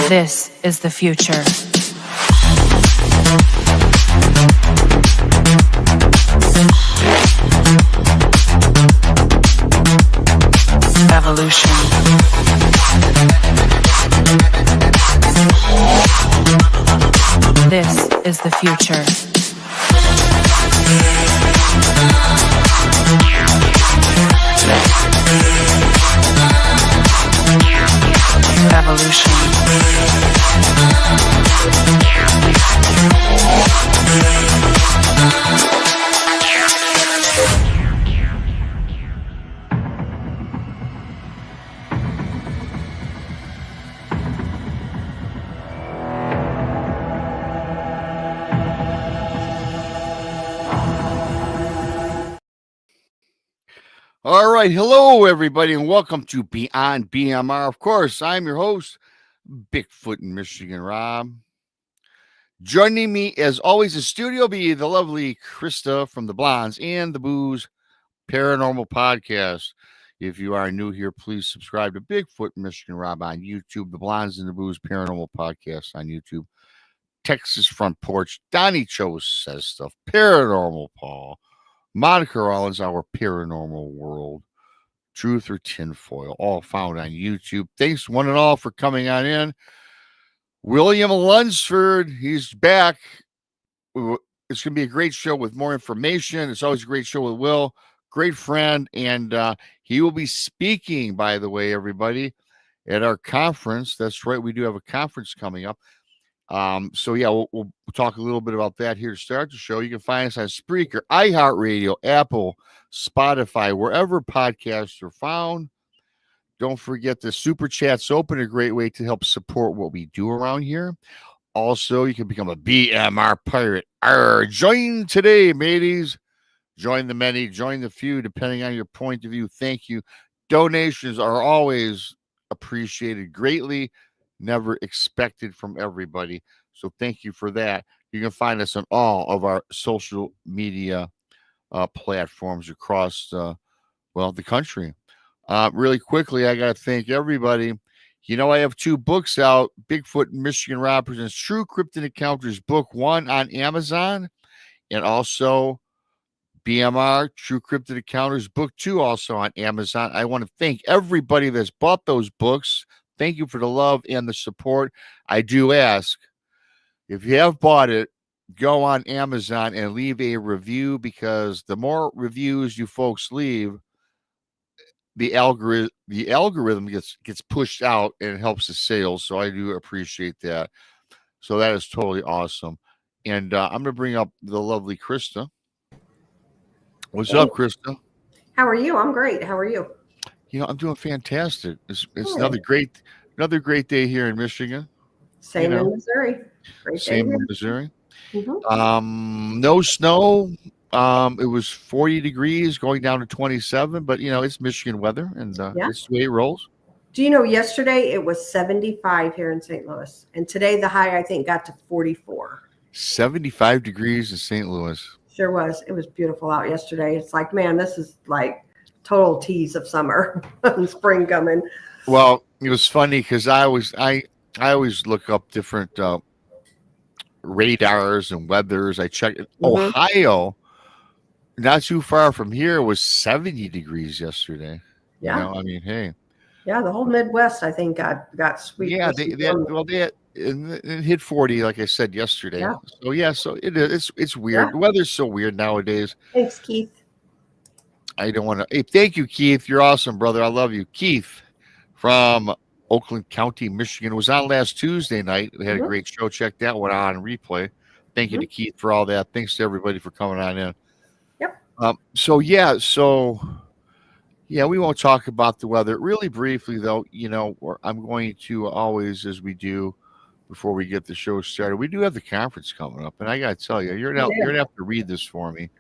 This is the future. Evolution. This is the future. Evolution. All right. Hello, everybody, and welcome to Beyond BMR. Of course, I'm your host, bigfootmichiganrob. Joining me, as always, in studio be the lovely Krista from the Blondes and the Booze Paranormal Podcast. If you are new here, please subscribe to Bigfoot Michigan Rob on YouTube, the Blondes and the Booze Paranormal Podcast on YouTube, Texas Front Porch, Donnie Cho Says Stuff, Paranormal Paul, Monica Rollins, Our Paranormal World, Truth or Tinfoil, all found on YouTube. Thanks one and all for coming on in. William Lunsford, he's back. It's going to be a great show with more information. It's always a great show with Will, great friend, and he will be speaking, by the way, everybody, at our conference. That's right, we do have a conference coming up. So yeah, we'll talk a little bit about that here to start the show. You can find us on Spreaker, iHeartRadio, Apple, Spotify, wherever podcasts are found. Don't forget the Super Chat's open, a great way to help support what we do around here. Also, you can become a BMR pirate. Join today, mateys. Join the many, join the few, depending on your point of view. Thank you. Donations are always appreciated greatly. Never expected from everybody. So thank you for that. You can find us on all of our social media platforms across, the country. Really quickly, I got to thank everybody. You know, I have 2 books out. Bigfoot Michigan Rob presents True Cryptid Encounters, Book 1 on Amazon, and also BMR True Cryptid Encounters, Book 2 also on Amazon. I want to thank everybody that's bought those books. Thank you for the love and the support. I do ask, if you have bought it, go on Amazon and leave a review, because the more reviews you folks leave, the algorithm gets pushed out and it helps the sales. So I do appreciate that. So that is totally awesome. And I'm going to bring up the lovely Krista. What's up, Krista? How are you? I'm great. How are you? You know, I'm doing fantastic. It's another great day here in Michigan. Same in Missouri. Same in Missouri. Mm-hmm. No snow. It was 40 degrees going down to 27, but it's Michigan weather, and it's the way it rolls. Do you know, yesterday it was 75 here in St. Louis, and today the high, I think, got to 44. 75 degrees in St. Louis. Sure was. It was beautiful out yesterday. It's like, man, this is like total tease of summer and spring coming. Well, it was funny because I always look up different radars and weathers. I checked Ohio, not too far from here, was 70 degrees yesterday. Yeah. I mean, hey. Yeah, the whole Midwest, I think, got sweet. Yeah, they and it hit 40, like I said yesterday. Yeah. So yeah, so it's weird. Yeah. The weather's so weird nowadays. Thanks, Keith. I don't want to. Hey, thank you, Keith. You're awesome, brother. I love you, Keith, from Oakland County, Michigan. Was on last Tuesday night. They had a great show. Check that one out on replay. Thank you to Keith for all that. Thanks to everybody for coming on in. Yep. So we won't talk about the weather really briefly, though. I'm going to always, as we do before we get the show started, we do have the conference coming up, and I got to tell you, you're gonna have to read this for me.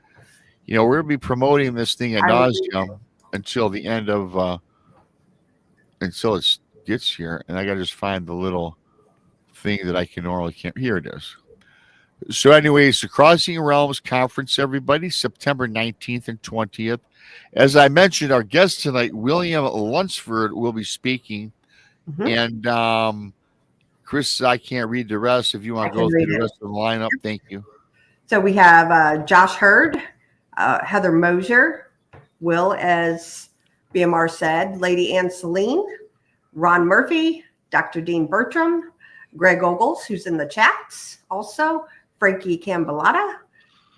We're going to be promoting this thing ad nauseum until the end of until it gets here, and I got to just find the little thing that I can normally can't. Here it is. So, anyways, the Crossing Realms Conference, everybody, September 19th and 20th. As I mentioned, our guest tonight, William Lunsford, will be speaking. And Chris, I can't read the rest. If you want to go through the rest of the lineup, thank you. So we have Josh Hurd, Heather Mosier, Will, as BMR said, Lady Ann Celine, Ron Murphy, Dr. Dean Bertram, Greg Ogles, who's in the chats also, Frankie Cambalata,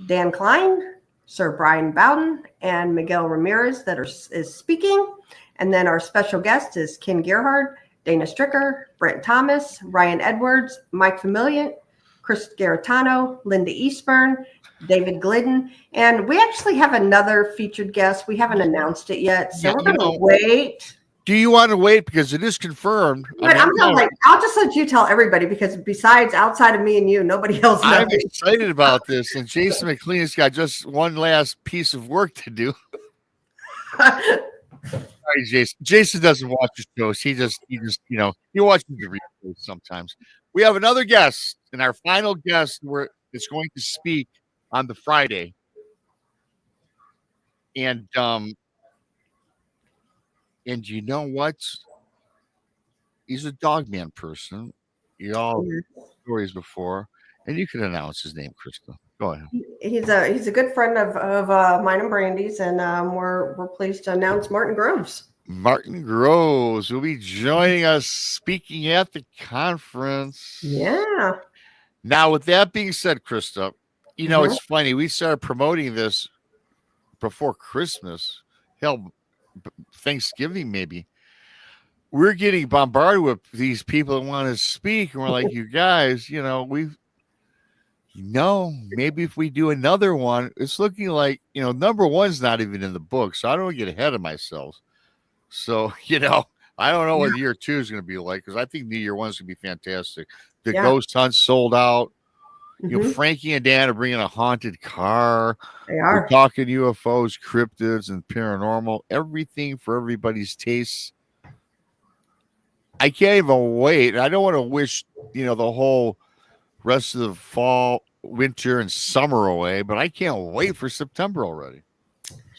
Dan Klein, Sir Brian Bowden, and Miguel Ramirez is speaking. And then our special guest is Ken Gerhard, Dana Stricker, Brent Thomas, Ryan Edwards, Mike Familiant, Chris Garitano, Linda Eastburn, David Glidden. And we actually have another featured guest. We haven't announced it yet, so we're going to wait. Do you want to wait? Because it is confirmed. But I'll just let you tell everybody, because besides outside of me and you, nobody else knows. I'm excited about this. And Jason McLean's got just one last piece of work to do. Sorry, Jason. Jason doesn't watch the shows. He just he watches the replays sometimes. We have another guest, and our final guest is going to speak on the Friday. And you know what? He's a Dogman person. You all heard stories before, and you can announce his name, Krista. Go ahead. He's a good friend of mine and Brandy's, and we're pleased to announce Martin Groves. Martin Groves will be joining us speaking at the conference. Yeah. Now, with that being said, Krista, it's funny. We started promoting this before Christmas. Hell, Thanksgiving maybe. We're getting bombarded with these people that want to speak, and we're like, you guys, maybe if we do another one, it's looking like number one's not even in the book, so I don't get ahead of myself. So I don't know what year 2 is going to be like, because I think the year 1 is going to be fantastic. The ghost hunt sold out. Frankie and Dan are bringing a haunted car. They are. We're talking UFOs, cryptids, and paranormal. Everything for everybody's tastes. I can't even wait. I don't want to wish, the whole rest of the fall, winter, and summer away, but I can't wait for September already.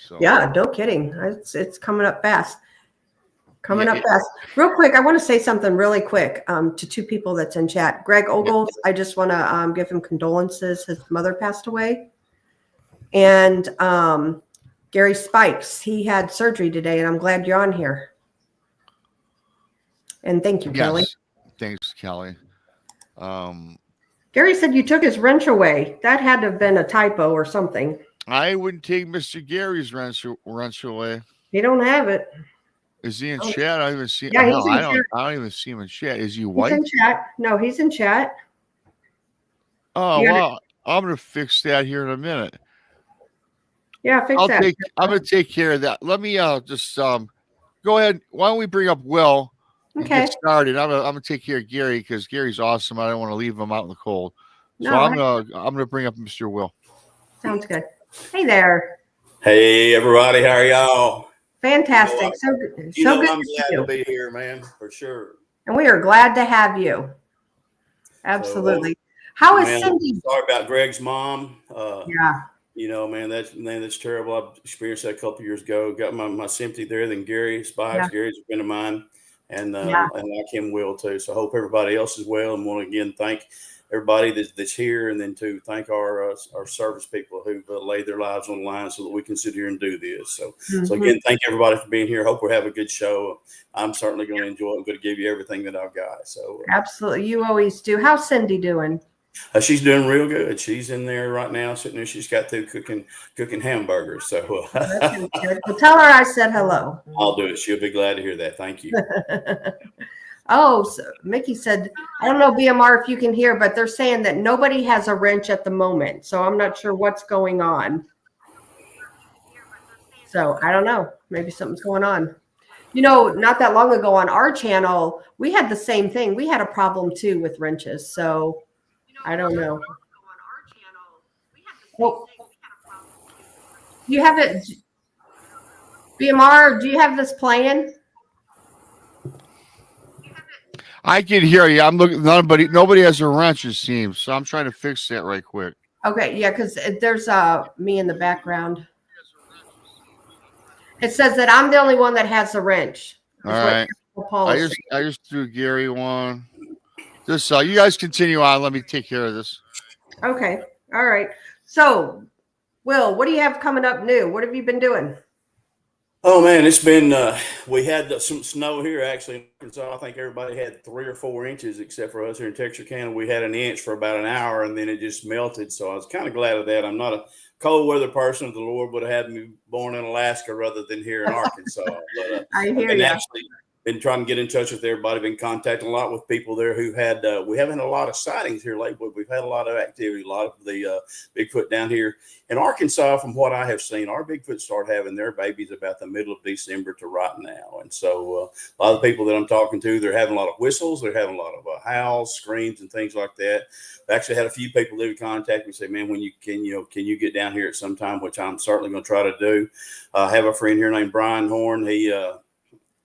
So yeah, no kidding. It's coming up fast. Fast. Real quick, I want to say something really quick to 2 people that's in chat. Greg Ogles, I just want to give him condolences. His mother passed away. And Gary Spikes, he had surgery today, and I'm glad you're on here. And thank you, Kelly. Thanks, Kelly. Gary said you took his wrench away. That had to have been a typo or something. I wouldn't take Mr. Gary's wrench away. He don't have it. Is he in chat? I don't even see. Yeah, I don't even see him in chat. Is he white? He's in chat. No, he's in chat. Oh, wow. I'm going to fix that here in a minute. Yeah, fix that. I'm going to take care of that. Let me just go ahead. Why don't we bring up Will and get started? I'm going to take care of Gary, because Gary's awesome. I don't want to leave him out in the cold. So I'm going to bring up Mr. Will. Sounds good. Hey there. Hey, everybody. How are y'all? Fantastic. So good. I'm glad to be here, man, for sure. And we are glad to have you. Absolutely. How is Cindy? Sorry about Greg's mom. Yeah. Man, that's terrible. I experienced that a couple years ago. Got my sympathy there. Then Gary Spikes. Yeah. Gary's a friend of mine, and like him, Will too. So I hope everybody else is well. And want to again thank everybody that's here, and then to thank our service people who've laid their lives on the line so that we can sit here and do this. So again, thank everybody for being here. Hope we're having a good show. I'm certainly going to enjoy it. I'm going to give you everything that I've got. So absolutely, you always do. How's Cindy doing? She's doing real good. She's in there right now, sitting there. She's got through cooking hamburgers. So well, tell her I said hello. I'll do it. She'll be glad to hear that. Thank you. Oh, so Mickey said, I don't know, BMR, if you can hear, but they're saying that nobody has a wrench at the moment. So I'm not sure what's going on. So I don't know. Maybe something's going on. You know, not that long ago on our channel, we had the same thing. We had a problem too with wrenches. So I don't know. Oh, you have it, BMR, do you have this playing? I can hear you. I'm looking. Nobody has a wrench, it seems. So I'm trying to fix that right quick. Okay, yeah, because there's me in the background. It says that I'm the only one that has a wrench. All right. I just threw Gary one. Just you guys continue on. Let me take care of this. Okay. All right. So, Will, what do you have coming up new? What have you been doing? Oh man, it's been we had some snow here actually in Arkansas. I think everybody had 3 or 4 inches except for us here in Texarkana. We had an inch for about an hour and then it just melted. So I was kind of glad of that. I'm not a cold weather person. The Lord would have had me born in Alaska rather than here in Arkansas. But I hear you. Actually been trying to get in touch with everybody, been contacting a lot with people there who had, we haven't had a lot of sightings here lately, but we've had a lot of activity, a lot of the Bigfoot down here in Arkansas. From what I have seen, our Bigfoot start having their babies about the middle of December to right now. And so a lot of the people that I'm talking to, they're having a lot of whistles, they're having a lot of howls, screams, and things like that. I've actually had a few people that would contact me and say, man, can you get down here at some time, which I'm certainly going to try to do. I have a friend here named Brian Horn.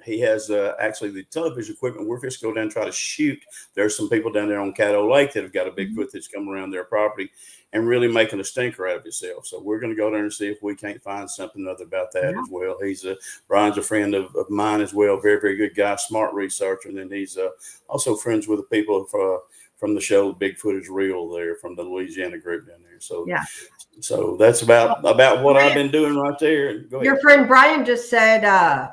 He has actually the television equipment. We're just go down and try to shoot. There's some people down there on Caddo Lake that have got a Bigfoot that's come around their property and really making a stinker out of himself. So we're going to go there and see if we can't find something other about that as well. Brian's a friend of mine as well. Very, very good guy, smart researcher. And then he's also friends with the people from the show Bigfoot is Real there from the Louisiana group down there. So yeah. So that's about what I've been doing right there. Go ahead. Your friend Brian just said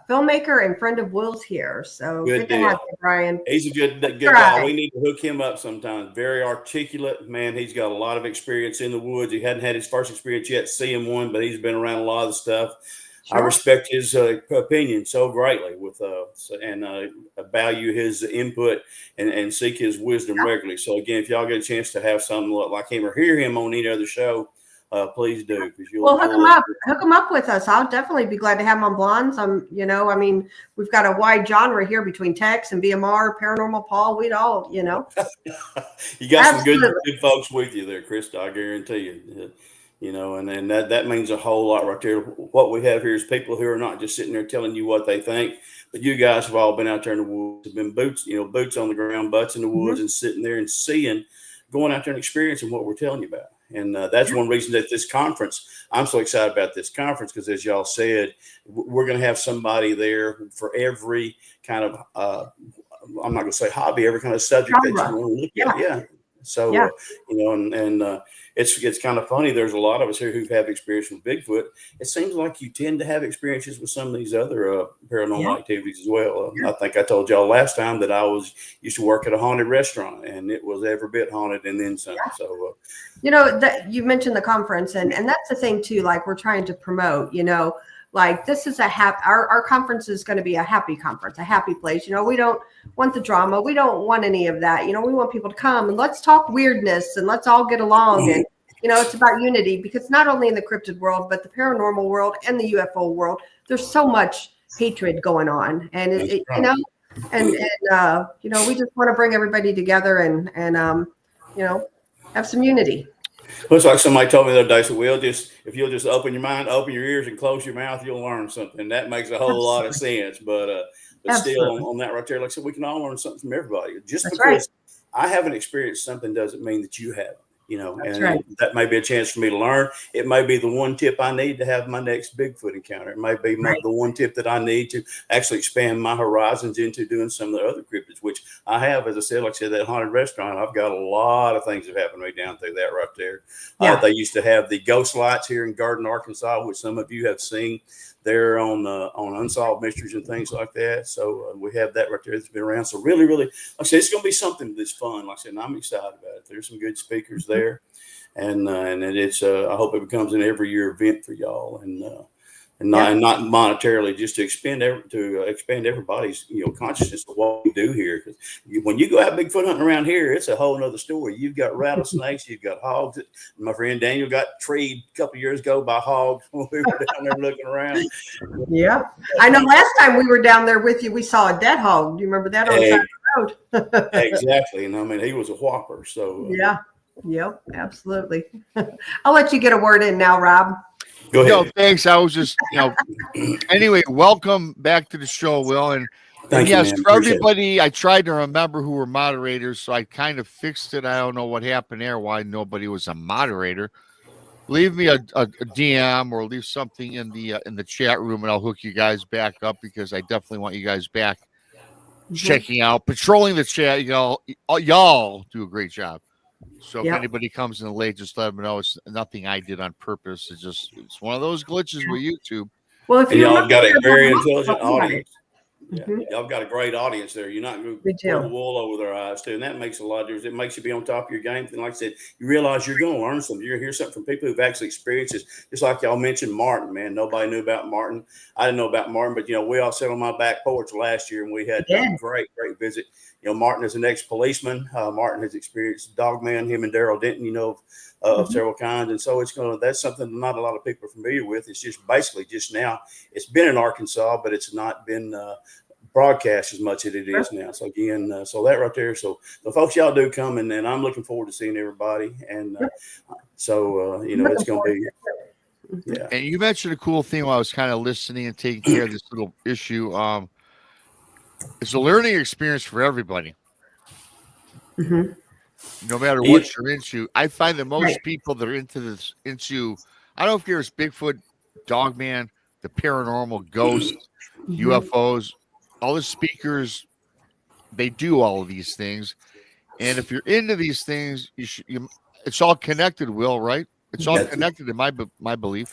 filmmaker and friend of Will's here. So good to have you, Brian. He's a good guy. We need to hook him up sometime. Very articulate, man. He's got a lot of experience in the woods. He hadn't had his first experience yet seeing one, but he's been around a lot of the stuff. Sure. I respect his opinion so greatly and value his input and seek his wisdom regularly. So again, if y'all get a chance to have something like him or hear him on any other show, please do. Hook him up with us. I'll definitely be glad to have him on Blondes. We've got a wide genre here between Tex and BMR, Paranormal Paul. We'd all, You got some good folks with you there, Krista. I guarantee you. And that means a whole lot right there. What we have here is people who are not just sitting there telling you what they think, but you guys have all been out there in the woods, have been boots on the ground, butts in the woods, and sitting there and going out there and experiencing what we're telling you about. And that's one reason that this conference, I'm so excited about this conference, because as y'all said, we're going to have somebody there for every kind of, I'm not going to say hobby, every kind of subject that you want to look at. Yeah. So, it's kind of funny. There's a lot of us here who have experience with Bigfoot. It seems like you tend to have experiences with some of these other paranormal activities as well. I think I told y'all last time that I used to work at a haunted restaurant, and it was every bit haunted and then some. Yeah. So, that you mentioned the conference, and that's the thing too. Like we're trying to promote, like this is our conference is going to be a happy conference, a happy place. We don't want the drama. We don't want any of that. We want people to come and let's talk weirdness and let's all get along. And, it's about unity, because not only in the cryptid world, but the paranormal world and the UFO world, there's so much hatred going on. And, we just want to bring everybody together and have some unity. Looks like somebody told me the other day, so if you'll just open your mind, open your ears, and close your mouth, you'll learn something. That makes a whole lot of sense. But still, on that right there, like I said, we can all learn something from everybody. Just because I haven't experienced something doesn't mean that you haven't. That's and right. that may be a chance for me to learn. It may be the one tip I need to have my next Bigfoot encounter. It may be the one tip that I need to actually expand my horizons into doing some of the other cryptids, which I have, as I said, like I said, that haunted restaurant. I've got a lot of things that happened to me down through that right there. Yeah. They used to have the ghost lights here in Garden, Arkansas, which some of you have seen there on Unsolved Mysteries and things like that. So we have that right there that's been around. So really, like I said, it's going to be something that's fun. Like I said, and I'm excited about it. There's some good speakers there, and it's I hope it becomes an every year event for y'all, and not monetarily, just to expand everybody's consciousness of what we do here. Because when you go out Bigfoot hunting around here, it's a whole nother story. You've got rattlesnakes, you've got hogs. My friend Daniel got treed a couple of years ago by hogs when we were down there looking around. Yeah, I know. Last time we were down there with you, we saw a dead hog. Do you remember that on the road? Exactly, and I mean he was a whopper. So yeah, yep, absolutely. I'll let you get a word in now, Rob. Go ahead. No, thanks. I was just, anyway, welcome back to the show, Will. And yes, for everybody, I tried to remember who were moderators, so I kind of fixed it. I don't know what happened there, why nobody was a moderator. Leave me a DM or leave something in the chat room, and I'll hook you guys back up, because I definitely want you guys back checking out, patrolling the chat. Y'all do a great job. So if anybody comes in late, just let them know it's nothing I did on purpose. It's one of those glitches with YouTube. Well, if y'all have got a very intelligent audience. Yeah, y'all got a great audience there. You're not going to pull the wool over their eyes too, and that makes a lot of difference. It makes you be on top of your game. And like I said, you realize you're going to learn something. You're going to hear something from people who've actually experienced this. Just like y'all mentioned Martin, man. Nobody knew about Martin. I didn't know about Martin, but we all sat on my back porch last year, and we had a great visit. Martin is an ex-policeman. Martin has experienced Dogman, him and Daryl Denton, of several kinds. And so that's something not a lot of people are familiar with. It's just basically just now, it's been in Arkansas, but it's not been broadcast as much as it is now. So again, so that right there. So the folks, y'all do come, and I'm looking forward to seeing everybody. And it's going to be, yeah. And you mentioned a cool thing while I was kind of listening and taking care of this little issue. It's a learning experience for everybody. No matter what you're into. I find that most people that are into I don't know if there's Bigfoot, Dogman, the paranormal, ghosts, UFOs, all the speakers, they do all of these things. And if you're into these things, it's all connected, Will, right? It's all connected in my belief.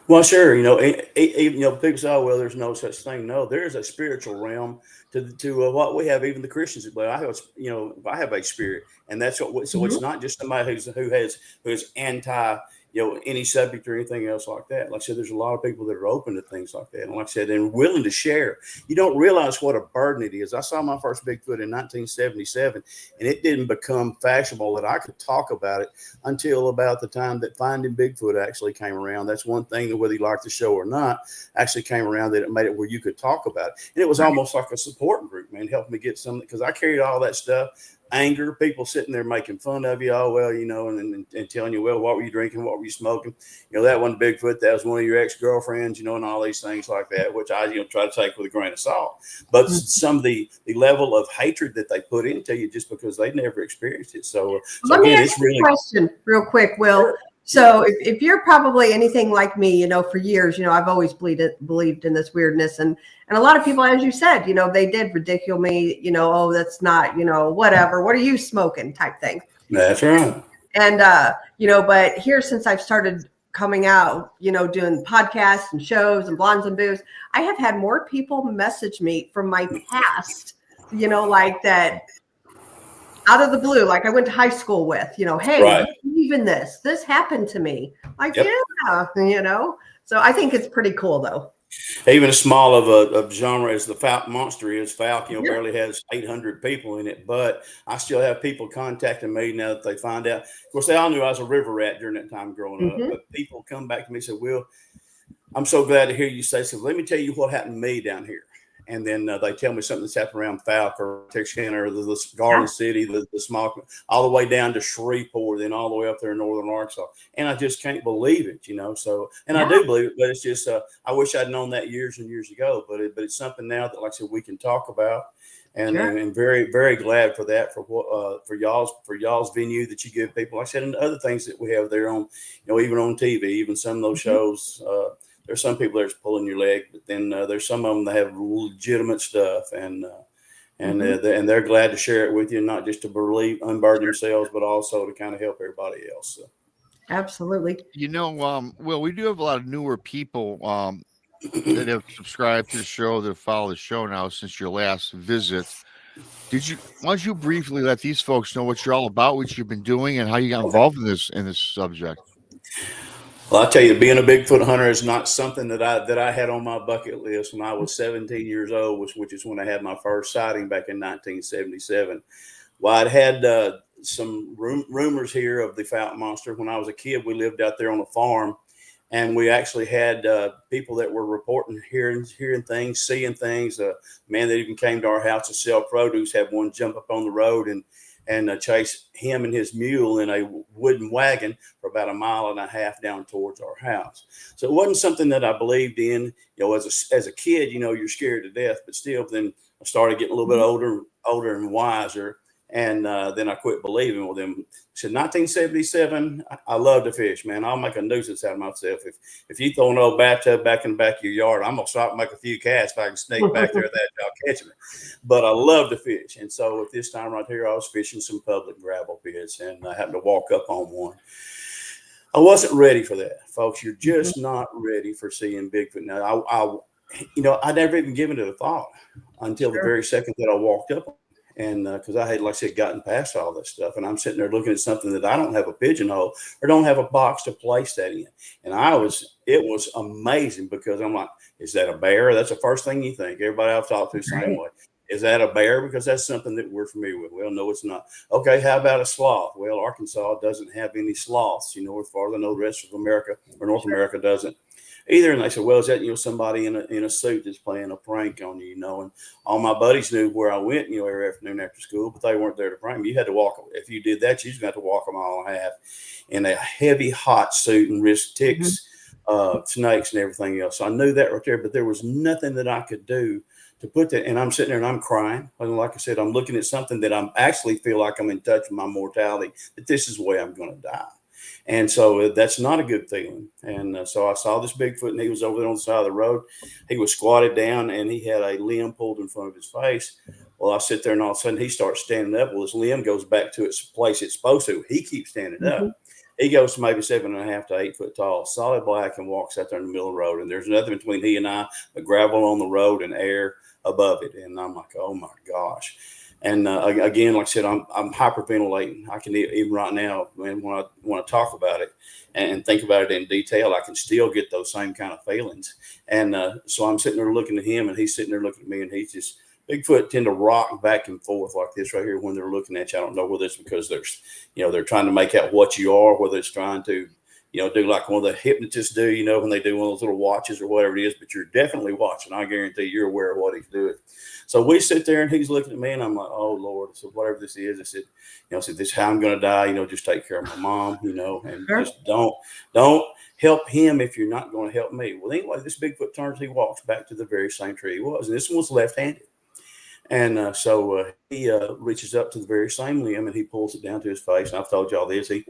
Well, sure. People say, "Oh, well, there's no such thing." No, there is a spiritual realm to what we have. Even the Christians, but I have a spirit, and that's what. So it's not just somebody who is anti, any subject or anything else like that. Like I said, there's a lot of people that are open to things like that, and like I said, and willing to share. You don't realize what a burden it is. I saw my first Bigfoot in 1977, and it didn't become fashionable that I could talk about it until about the time that Finding Bigfoot actually came around. That's one thing that, whether you like the show or not, actually came around, that it made it where you could talk about it. And it was almost like a support group, man, helping me get some, because I carried all that stuff. Anger, people sitting there making fun of you. Oh, well, and telling you, well, what were you drinking? What were you smoking? That wasn't Bigfoot. That was one of your ex-girlfriends, and all these things like that, which I, try to take with a grain of salt. But some of the level of hatred that they put into you just because they never experienced it. So let me ask you a question real quick, Will. So if you're probably anything like me, for years, I've always believed in this weirdness. And a lot of people, as you said, they did ridicule me, oh, that's not, whatever. What are you smoking type thing? That's right. And, but here, since I've started coming out, doing podcasts and shows and Blondes and Booze, I have had more people message me from my past, like that. Out of the blue, like I went to high school with, hey, I believe in this. This happened to me. Like, yeah, So I think it's pretty cool, though. Even as small of a genre as the Fouke Monster is, Fouke, barely has 800 people in it. But I still have people contacting me now that they find out. Of course, they all knew I was a river rat during that time growing up. But people come back to me and say, "Will, I'm so glad to hear you say so. Let me tell you what happened to me down here." and then they tell me something that's happened around Fouke or Texarkana or the Garland City, the small, all the way down to Shreveport, then all the way up there in northern Arkansas, and I just can't believe it, So, and I do believe it, but it's just I wish I'd known that years and years ago. But it's something now that, like I said, we can talk about. And very, very glad for that, for y'all's venue that you give people, like I said, and other things that we have there on, even on TV, even some of those shows. There's some people that's pulling your leg, but then there's some of them that have legitimate stuff, and they're glad to share it with you, not just to unburden themselves, but also to kind of help everybody else. So. Absolutely. Well, we do have a lot of newer people that have subscribed to the show, that follow the show now since your last visit. Why don't you briefly let these folks know what you're all about, what you've been doing, and how you got involved in this subject? Well, I tell you, being a Bigfoot hunter is not something that I had on my bucket list when I was 17 years old, which is when I had my first sighting back in 1977. Well, I'd had some rumors here of the Fouke Monster. When I was a kid, we lived out there on a farm, and we actually had people that were reporting, hearing things, seeing things. A man that even came to our house to sell produce had one jump up on the road and chase him and his mule in a wooden wagon for about 1.5 miles down towards our house. So it wasn't something that I believed in. As a kid, you're scared to death, but still, then I started getting a little bit older and wiser. And then I quit believing with them. So 1977, I love to fish, man. I'll make a nuisance out of myself. If you throw an old bathtub back in the back of your yard, I'm going to stop and make a few casts if I can sneak back there that y'all catch me. But I love to fish. And so at this time right here, I was fishing some public gravel pits, and I happened to walk up on one. I wasn't ready for that, folks. You're just not ready for seeing Bigfoot. Now, I never even given it a thought until the very second that I walked up. And because I had, like I said, gotten past all this stuff, and I'm sitting there looking at something that I don't have a pigeonhole or don't have a box to place that in. And it was amazing, because I'm like, is that a bear? That's the first thing you think. Everybody I've talked to the same way. Is that a bear? Because that's something that we're familiar with. Well, no, it's not. Okay, how about a sloth? Well, Arkansas doesn't have any sloths, as far as I know, the rest of America or North America doesn't either. And they said, well, is that, somebody in a suit that's playing a prank on you, and all my buddies knew where I went, every afternoon after school, but they weren't there to prank me. You had to walk. If you did that, you just got to walk a mile and a half in a heavy hot suit and risk ticks, snakes and everything else. So I knew that right there, but there was nothing that I could do to put that. And I'm sitting there and I'm crying. And like I said, I'm looking at something that I'm actually feel like I'm in touch with my mortality, that this is the way I'm going to die. And so that's not a good feeling. And so I saw this Bigfoot, and he was over there on the side of the road. He was squatted down, and he had a limb pulled in front of his face. Well, I sit there, and all of a sudden he starts standing up. Well, his limb goes back to its place it's supposed to. He keeps standing up. He goes to maybe 7.5 to 8 foot tall, solid black, and walks out there in the middle of the road. And there's nothing between he and I but gravel on the road and air above it. And I'm like, oh my gosh. And again, like I said, I'm hyperventilating. I can even right now, when I want to talk about it and think about it in detail, I can still get those same kind of feelings. And so I'm sitting there looking at him, and he's sitting there looking at me, and he's just, Bigfoot tend to rock back and forth like this right here when they're looking at you. I don't know whether it's because they're trying to make out what you are, whether it's trying to, do like one of the hypnotists do, when they do one of those little watches or whatever it is, but you're definitely watching. I guarantee you're aware of what he's doing. So we sit there, and he's looking at me, and I'm like, oh Lord. So whatever this is, I said, this is how I'm going to die. Just take care of my mom, and just don't help him if you're not going to help me. Well, anyway, this Bigfoot turns, he walks back to the very same tree he was, and this one was left-handed. And so he reaches up to the very same limb, and he pulls it down to his face. And I've told y'all this. He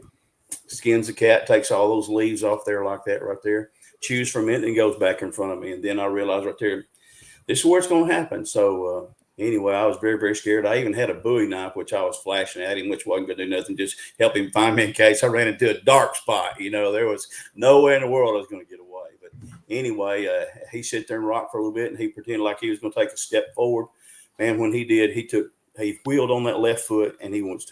skins the cat, takes all those leaves off there like that right there, chews for a minute, and goes back in front of me. And then I realized right there, this is where it's going to happen. So anyway, I was very, very scared. I even had a Bowie knife, which I was flashing at him, which wasn't going to do nothing, just help him find me in case I ran into a dark spot. There was no way in the world I was going to get away. But anyway, he sat there and rocked for a little bit, and he pretended like he was going to take a step forward. Man, when he did, he wheeled on that left foot, and he went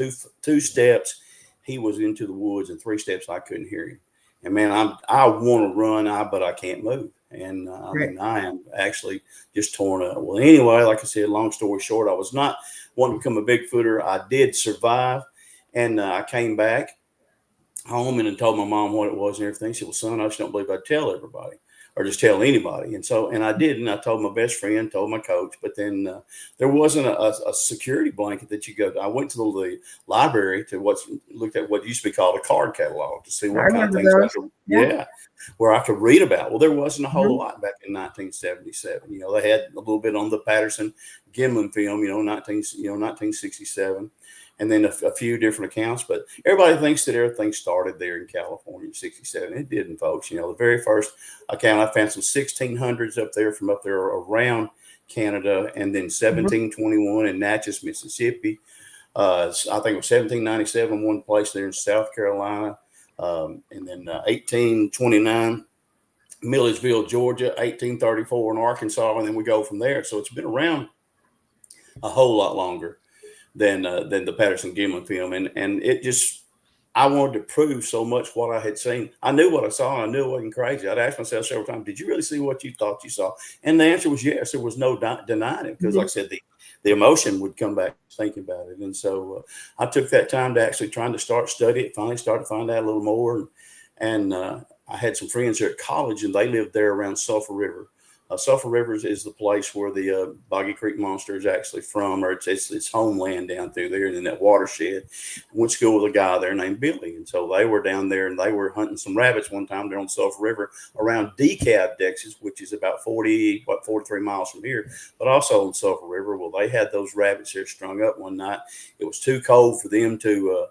two steps. He was into the woods, and 3 steps, I couldn't hear him. And man, I want to run, but I can't move. And I am actually just torn up. Well, anyway, like I said, long story short, I was not wanting to become a Bigfooter. I did survive, and I came back home and told my mom what it was and everything. She said, well, son, I just don't believe I'd tell everybody. or just tell anybody. And so, and I didn't. I told my best friend, told my coach, but then there wasn't a security blanket that you go to. I went to the library to looked at what used to be called a card catalog to see what kind of things I could, where I could read about. Well, there wasn't a whole lot back in 1977. You know, they had a little bit on the Patterson Gimlin film, 1967. And then a few different accounts, but everybody thinks that everything started there in California in 67. It didn't, folks. You know, the very first account, I found some 1600s up there from up there around Canada, and then 1721 in Natchez, Mississippi. I think it was 1797, one place there in South Carolina. And then 1829, Milledgeville, Georgia, 1834 in Arkansas, and then we go from there. So it's been around a whole lot longer than the Patterson Gimlin film. And it just, I wanted to prove so much what I had seen. I knew what I saw, and I knew it wasn't crazy. I'd ask myself several times, did you really see what you thought you saw? And the answer was yes. There was no denying it, because like I said, the emotion would come back thinking about it. And so I took that time to actually trying to start study it, finally started to find out a little more. And I had some friends here at college, and they lived there around Sulphur River. Sulphur River is the place where the Boggy Creek Monster is actually from, or it's homeland down through there in that watershed. I went to school with a guy there named Billy, and so they were down there, and they were hunting some rabbits one time there on Sulphur River around DeKalb, Texas, which is about 43 miles from here, but also on Sulphur River. Well, they had those rabbits there strung up one night. It was too cold for them to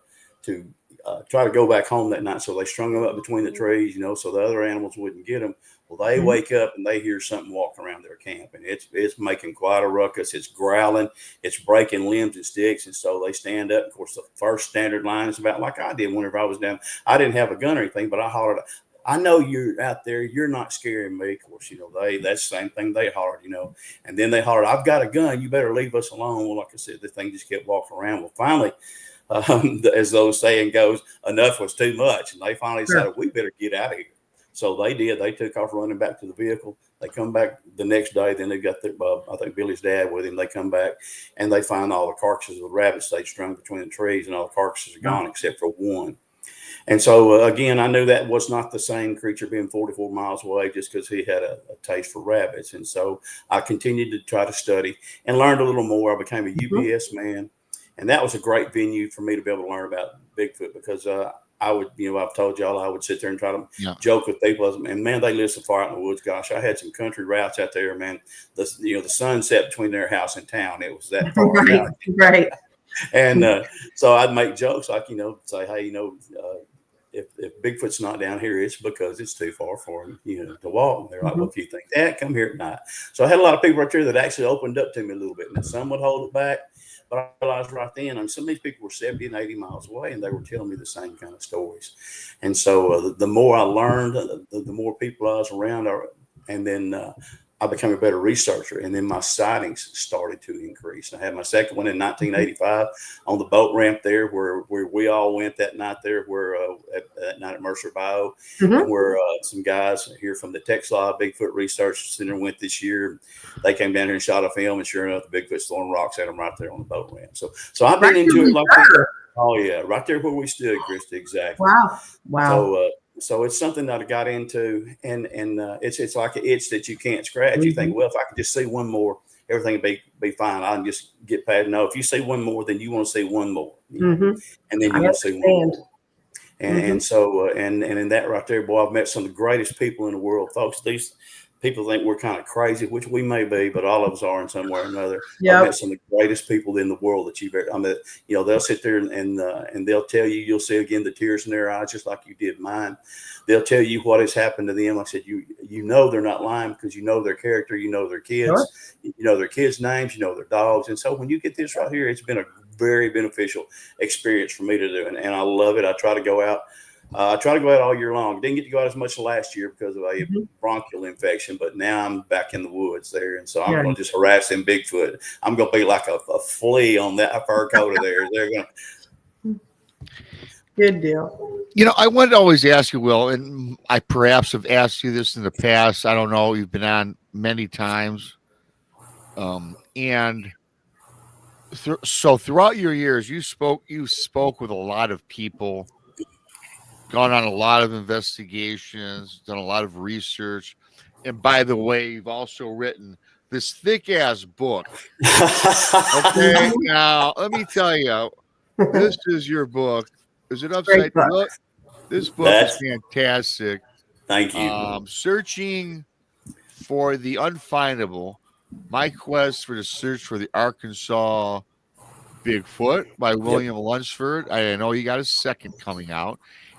try to go back home that night, so they strung them up between the trees, so the other animals wouldn't get them. Well, they wake up and they hear something walking around their camp, and it's making quite a ruckus. It's growling, it's breaking limbs and sticks, and so they stand up. Of course, the first standard line is about like I did whenever I was down. I didn't have a gun or anything, but I hollered, "I know you're out there. You're not scaring me." Of course, that's the same thing they hollered, and then they hollered, "I've got a gun. You better leave us alone." Well, like I said, the thing just kept walking around. Well, finally, as those saying goes, enough was too much, and they finally decided we better get out of here. So they did. They took off running back to the vehicle. They come back the next day. Then they got their, I think Billy's dad with him. They come back and they find all the carcasses of the rabbits they strung between the trees, and all the carcasses are gone except for one. And so, again, I knew that was not the same creature being 44 miles away just because he had a taste for rabbits. And so I continued to try to study and learned a little more. I became a UPS man. And that was a great venue for me to be able to learn about Bigfoot, because I would, I've told y'all I would sit there and try to joke with people, and man, they live so far out in the woods. Gosh, I had some country routes out there, man. The sun set between their house and town. It was that far out. Right. And so I'd make jokes like, say, hey, if Bigfoot's not down here, it's because it's too far for him, to walk. And they're like, well, if you think that, come here at night. So I had a lot of people right there that actually opened up to me a little bit. Now, some would hold it back. But I realized right then, some of these people were 70 and 80 miles away, and they were telling me the same kind of stories. And so the more I learned, the more people I was around, and then I became a better researcher, and then my sightings started to increase. I had my second one in 1985 on the boat ramp there where we all went that night there, that night at Mercer Bayou, where some guys here from the Texas Bigfoot Research Center went this year. They came down here and shot a film, and sure enough, the Bigfoot's throwing rocks at them right there on the boat ramp. So I've been into it like that. Oh yeah, right there where we stood, Krista, exactly. Wow. So it's something that I got into, and it's like an itch that you can't scratch. You think, well, if I could just see one more, everything would be fine. I can just get past. No, if you see one more, then you want to see one more, and then you want to see one more. And so and in that right there, boy, I've met some of the greatest people in the world, folks. These people think we're kind of crazy, which we may be, but all of us are in some way or another. I've met some of the greatest people in the world that you've ever. I mean, they'll sit there and they'll tell you. You'll see again the tears in their eyes, just like you did mine. They'll tell you what has happened to them. Like I said, they're not lying, because their character, their kids, their kids' names, their dogs. And so when you get this right here, it's been a very beneficial experience for me to do, and I love it. I try to go out. All year long. Didn't get to go out as much last year because of a bronchial infection, but now I'm back in the woods there, and so I'm going to just harass them Bigfoot. I'm going to be like a flea on that fur coat of theirs. They're going to. Good deal. I wanted to always ask you, Will, and I perhaps have asked you this in the past. I don't know. You've been on many times, and so throughout your years, you spoke with a lot of people, gone on a lot of investigations, done a lot of research. And by the way, you've also written this thick ass book. Okay, now let me tell you, this is your book. Is it upside? Great book. Look, this book is fantastic. Thank you. Searching for the unfindable. My quest for the search for the Arkansas Bigfoot by William Lunsford. I know you got a second coming out.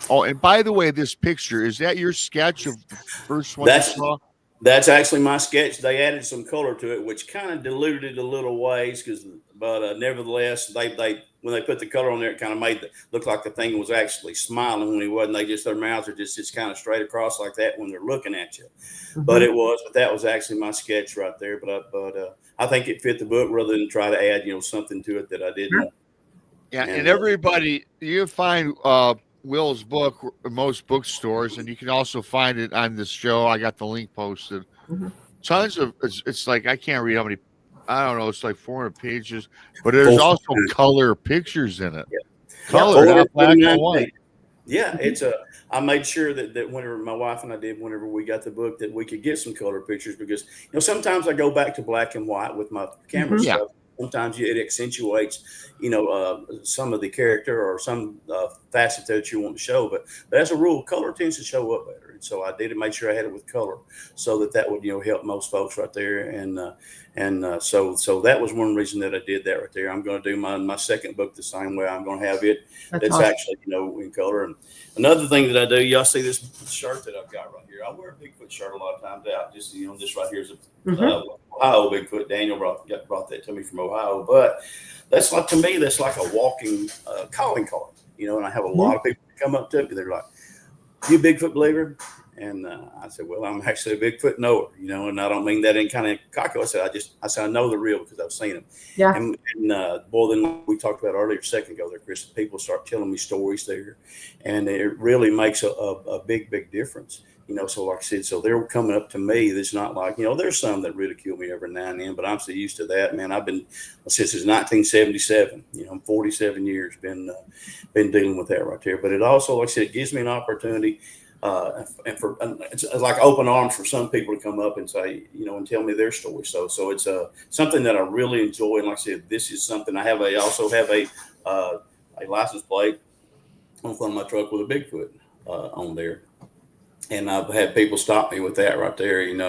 Oh, and by the way, this picture, is that your sketch of the first one you saw? That's actually my sketch. They added some color to it, which kind of diluted it a little ways, but nevertheless, they when they put the color on there, it kind of made it look like the thing was actually smiling when he wasn't. Their mouths are just kind of straight across like that when they're looking at you. Mm-hmm. But that was actually my sketch right there. But I think it fit the book rather than try to add something to it that I didn't. Sure. Yeah, and everybody, you find Will's book in most bookstores, and you can also find it on this show. I got the link posted. Mm-hmm. Tons of it's like I can't read how many. I don't know. It's like 400 pages, but there's also color pictures in it. Yeah. Color, not black and white. Yeah, it's I made sure that whenever my wife and I whenever we got the book, that we could get some color pictures, because sometimes I go back to black and white with my camera stuff. Yeah. Sometimes it accentuates, some of the character or some facet that you want to show. But as a rule, color tends to show up better. And so I did make sure I had it with color, so that would help most folks right there. And so that was one reason that I did that right there. I'm going to do my second book the same way. I'm going to have it. That's awesome. Actually in color. And another thing that I do, y'all see this shirt that I've got right here. I wear a Bigfoot shirt a lot of times out. Just this right here is a Ohio Bigfoot. Daniel brought that to me from Ohio. But that's like, to me, that's like a walking calling card. And I have a lot of people come up to me. They're like, "You a Bigfoot believer?" And I said, "Well, I'm actually a Bigfoot knower, and I don't mean that in kind of cocky. I said, I know the real because I've seen them." Yeah. And boy, then we talked about earlier a second ago there, Chris, people start telling me stories there, and it really makes a big, big difference. So like I said, so they're coming up to me. It's not like, there's some that ridicule me every now and then, but I'm so used to that, man. I've been, since 1977, 47 years been dealing with that right there. But it also, like I said, it gives me an opportunity, and it's like open arms for some people to come up and say, and tell me their story. So it's something that I really enjoy. And like I said, this is something I also have a license plate on front of my truck with a Bigfoot on there. And I've had people stop me with that right there, and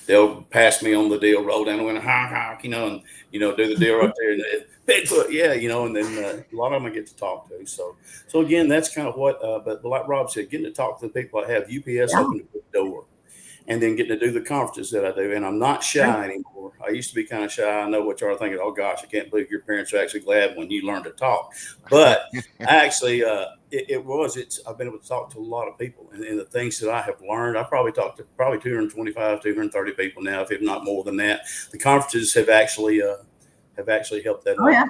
they'll pass me on the deal, roll down the window, honk, and do the deal right there. And Bigfoot, yeah, and then a lot of them I get to talk to. So again, that's kind of what. But like Rob said, getting to talk to the people I have UPS open the door, and then getting to do the conferences that I do. And I'm not shy anymore. I used to be kind of shy. I know what y'all are thinking. Oh gosh, I can't believe your parents are actually glad when you learn to talk. But actually, I've been able to talk to a lot of people, and the things that I have learned, I probably talked to 225, 230 people now, if not more than that. The conferences have actually helped that. Oh, yeah.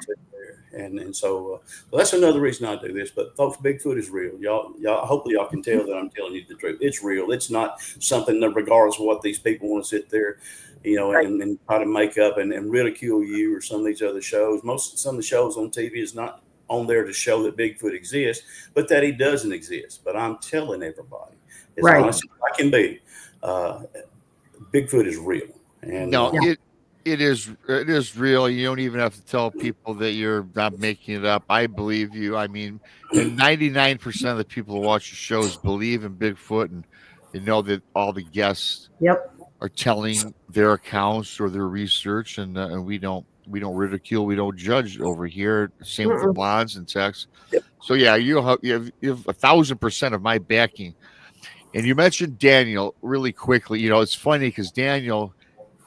And so that's another reason I do this. But folks, Bigfoot is real. Y'all, hopefully y'all can tell that I'm telling you the truth. It's real. It's not something that, regardless of what these people want to sit there, and try to make up and ridicule you or some of these other shows. Some of the shows on TV is not on there to show that Bigfoot exists, but that he doesn't exist. But I'm telling everybody, as honest as I can be, Bigfoot is real. And it is real. You don't even have to tell people that you're not making it up. I believe you. I mean, 99% of the people who watch the shows believe in Bigfoot, and they know that all the guests are telling their accounts or their research, and we don't ridicule, we don't judge over here. Same with the blondes and texts. So yeah, you have 1,000% of my backing. And you mentioned Daniel really quickly. It's funny because Daniel,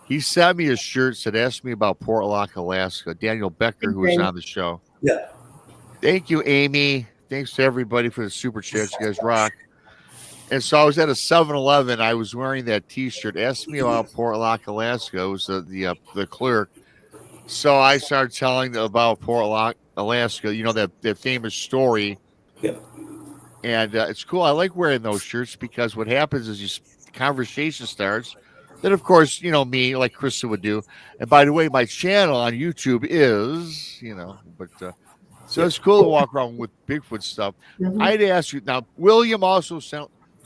he sent me a shirt, said, ask me about Portlock, Alaska. Daniel Becker, who was on the show. Yeah. Thank you, Amy. Thanks to everybody for the super chats. You guys rock. And so I was at a 7-Eleven. I was wearing that T-shirt. Ask me about Portlock, Alaska. It was the clerk. So I started telling them about Portlock, Alaska. That famous story. Yeah. And it's cool. I like wearing those shirts because what happens is conversation starts. Then, of course, me, like Krista would do. And by the way, my channel on YouTube is, so it's cool to walk around with Bigfoot stuff. Mm-hmm. I'd ask you now, William also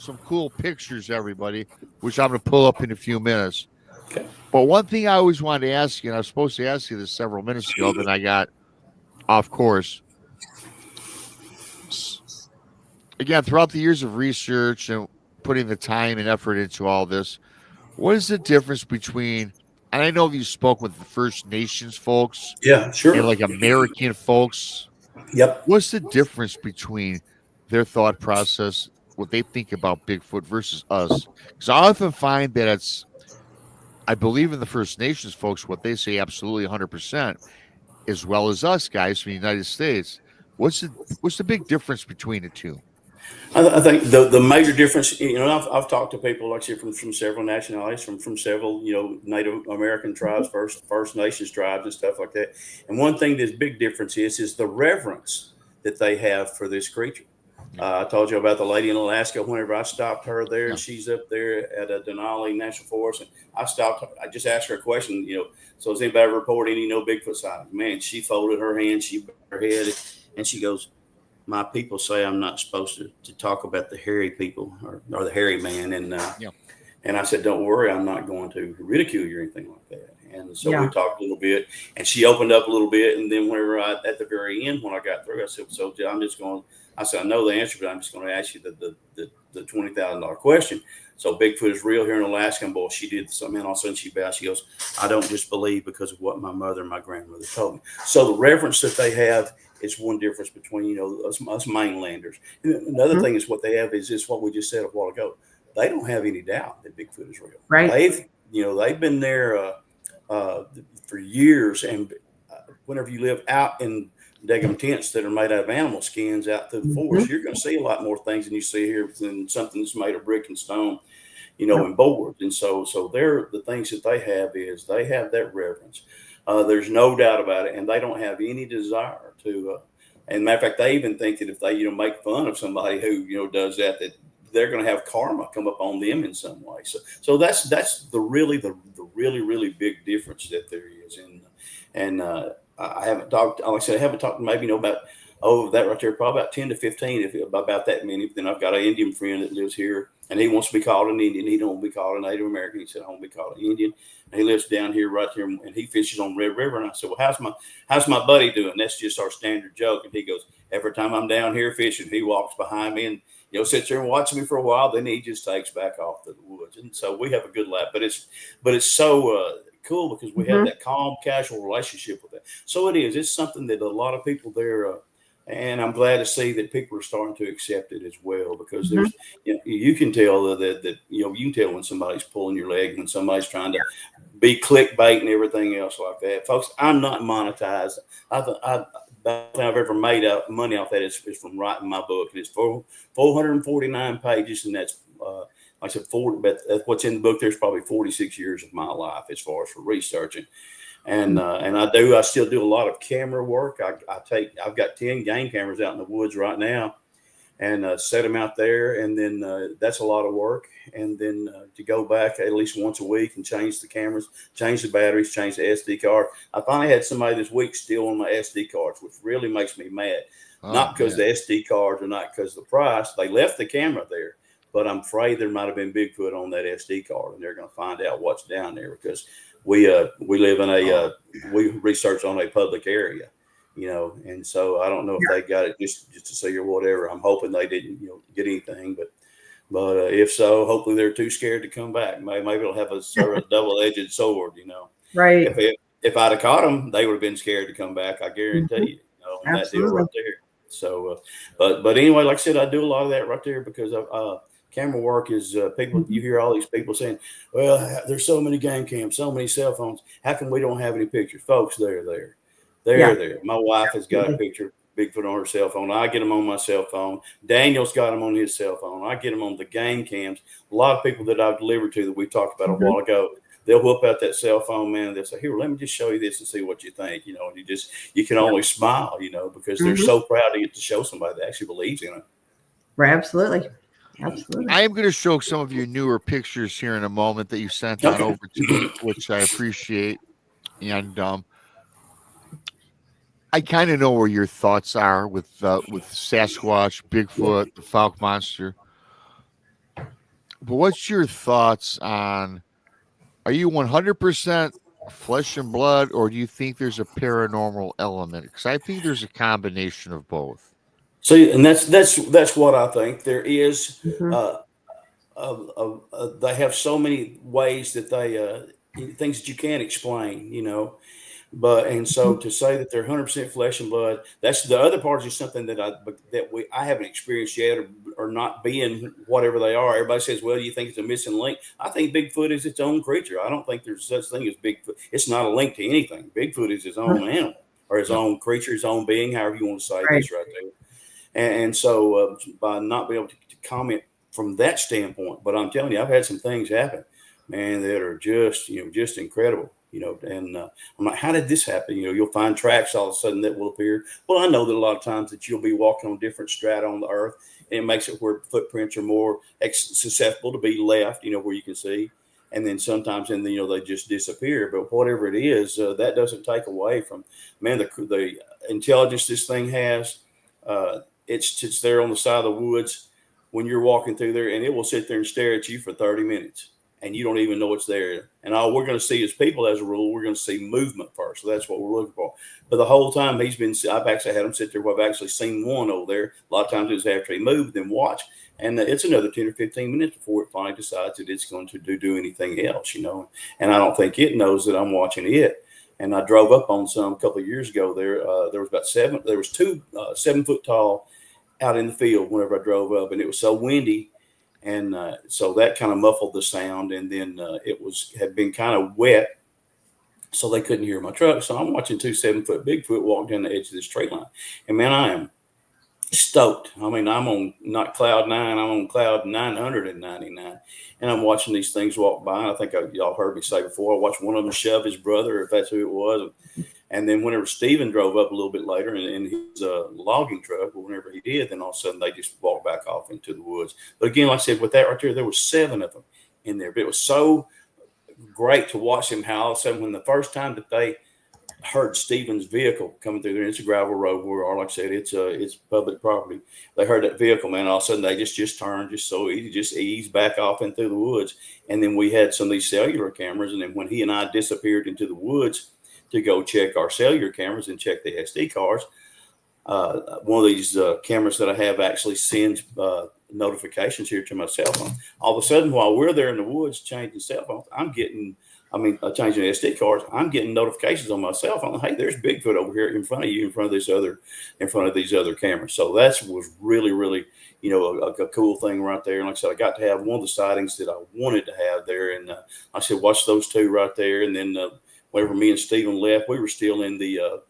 some cool pictures, everybody, which I'm going to pull up in a few minutes. Okay. But one thing I always wanted to ask you, and I was supposed to ask you this several minutes ago, then I got off course. Again, throughout the years of research and putting the time and effort into all this, what is the difference between, and I know you spoke with the First Nations folks Yeah, sure. and like American folks. Yep. What's the difference between their thought process, what they think about Bigfoot versus us? Because I often find that I believe in the First Nations folks, what they say absolutely 100%, as well as us guys from the United States. What's the big difference between the two? I think the major difference, I've talked to people like I said from several nationalities, from several Native American tribes, First Nations tribes, and stuff like that. And one thing that's big difference is the reverence that they have for this creature. I told you about the lady in Alaska. Whenever I stopped her there, and she's up there at a Denali National Forest, and I stopped. I just asked her a question. So has anybody reported any Bigfoot sightings? Man, she folded her hands, she bent her head, and she goes, "My people say I'm not supposed to talk about the hairy people or the hairy man." And and I said, "Don't worry, I'm not going to ridicule you or anything like that." And so we talked a little bit, and she opened up a little bit. And then whenever at the very end, when I got through, I said, "So I'm just going." I said, "I know the answer, but I'm just going to ask you the $20,000 question. So Bigfoot is real here in Alaska." And boy, she did something. And all of a sudden she bowed. She goes, "I don't just believe because of what my mother and my grandmother told me." So the reverence that they have is one difference between us mainlanders. And another thing is what they have is what we just said a while ago. They don't have any doubt that Bigfoot is real. Right. They've been there for years, and whenever you live out in daggum tents that are made out of animal skins out through the forest, you're going to see a lot more things than you see here than something that's made of brick and stone, and boards. And so the things that they have that reverence. There's no doubt about it, and they don't have any desire to. And matter of fact, they even think that if they make fun of somebody who does that they're going to have karma come up on them in some way. So that's the really big difference that there is. And I haven't talked. Like I said, I haven't talked maybe about that right there, probably about 10 to 15, about that many. Then I've got an Indian friend that lives here, and he wants to be called an Indian. He don't want to be called a Native American. He said, "I want to be called an Indian." And he lives down here, right here, and he fishes on Red River. And I said, "Well, how's my buddy doing?" That's just our standard joke. And he goes, "Every time I'm down here fishing, he walks behind me and sits there and watches me for a while. Then he just takes back off to the woods." And so we have a good laugh. But it's so cool because we have that calm, casual relationship with it. So it's something that a lot of people there. And I'm glad to see that people are starting to accept it as well, because there's, you can tell that you can tell when somebody's pulling your leg, when somebody's trying to be clickbait and everything else like that. Folks, I'm not monetized. The thing I've ever made money off that is from writing my book. And it's 449 pages, and that's like I said, but what's in the book, there's probably 46 years of my life as far as for researching. And I still do a lot of camera work. I've got 10 game cameras out in the woods right now, and set them out there. And then that's a lot of work. And then to go back at least once a week and change the cameras, change the batteries, change the SD card. I finally had somebody this week steal one of my SD cards, which really makes me mad. Not because the SD cards, or not because of the price. They left the camera there, but I'm afraid there might have been Bigfoot on that SD card, and they're going to find out what's down there, because we live in we research on a public area, and so I don't know if they got it just to see or whatever. I'm hoping they didn't get anything, but if so, hopefully they're too scared to come back. Maybe it'll have a sort of double-edged sword, Right. If I'd have caught them, they would have been scared to come back. I guarantee you. That deal right there. So, but anyway, like I said, I do a lot of that right there because camera work is people. You hear all these people saying, "Well, there's so many game cams, so many cell phones. How come we don't have any pictures?" Folks, they're there. There. My wife has got a picture of Bigfoot on her cell phone. I get them on my cell phone. Daniel's got them on his cell phone. I get them on the game cams. A lot of people that I've delivered to that we talked about a while ago, they'll whip out that cell phone, man. They'll say, "Here, let me just show you this and see what you think." And you can only smile, because they're so proud to get to show somebody that actually believes in it. Right. Absolutely. I am going to show some of your newer pictures here in a moment that you sent on over to me, which I appreciate. And I kind of know where your thoughts are with Sasquatch, Bigfoot, the Fouke Monster. But what's your thoughts on? Are you 100% flesh and blood, or do you think there's a paranormal element? Because I think there's a combination of both. See, and that's what I think there is. Mhm. They have so many ways that they things that you can't explain, But and so to say that they're 100% flesh and blood, that's the other part is something that I haven't experienced yet, or not being whatever they are. Everybody says, "Well, you think it's a missing link?" I think Bigfoot is its own creature. I don't think there's such thing as Bigfoot. It's not a link to anything. Bigfoot is his own animal or his own creature, his own being, however you want to say Right. this right there. And so by not being able to comment from that standpoint, but I'm telling you, I've had some things happen, man, that are just incredible. And I'm like, how did this happen? You'll find tracks all of a sudden that will appear. Well, I know that a lot of times that you'll be walking on different strata on the earth, and it makes it where footprints are more susceptible to be left, where you can see. And then sometimes, they just disappear. But whatever it is, that doesn't take away from, man, the intelligence this thing has. It's there on the side of the woods when you're walking through there, and it will sit there and stare at you for 30 minutes. And you don't even know it's there. And all we're going to see as people, as a rule, we're going to see movement first. So that's what we're looking for. But the whole time I've actually had him sit there. I've actually seen one over there. A lot of times it's after he moved, then watch. And it's another 10 or 15 minutes before it finally decides that it's going to do anything else, And I don't think it knows that I'm watching it. And I drove up on some a couple of years ago there. There was two 7 foot tall out in the field whenever I drove up, and it was so windy. And so that kind of muffled the sound, and then had been kind of wet, so they couldn't hear my truck. So I'm watching 2 7-foot Bigfoot walk down the edge of this tree line, and man, I am stoked. I mean, I'm on not cloud 9, I'm on cloud 999, and I'm watching these things walk by. I think y'all heard me say before, I watched one of them shove his brother, if that's who it was. And then whenever Steven drove up a little bit later in his logging truck, or whenever he did, then all of a sudden they just walked back off into the woods. But again, like I said, with that right there was 7 of them in there. But it was so great to watch them, how all of a sudden when the first time that they heard Steven's vehicle coming through there, it's a gravel road where, like I said, it's public property. They heard that vehicle, man, all of a sudden they just turned just so easy, just eased back off into the woods. And then we had some of these cellular cameras. And then when he and I disappeared into the woods to go check our cellular cameras and check the SD cards, one of these cameras that I have actually sends notifications here to my cell phone. All of a sudden, while we're there in the woods changing cell phones, changing SD cards, I'm getting notifications on my cell phone. Hey, there's Bigfoot over here in front of you, in front of these other cameras. So that was really, really, a cool thing right there. And like I said, I got to have one of the sightings that I wanted to have there. And I said, watch those 2 right there. And then whenever me and Steven left, we were still in the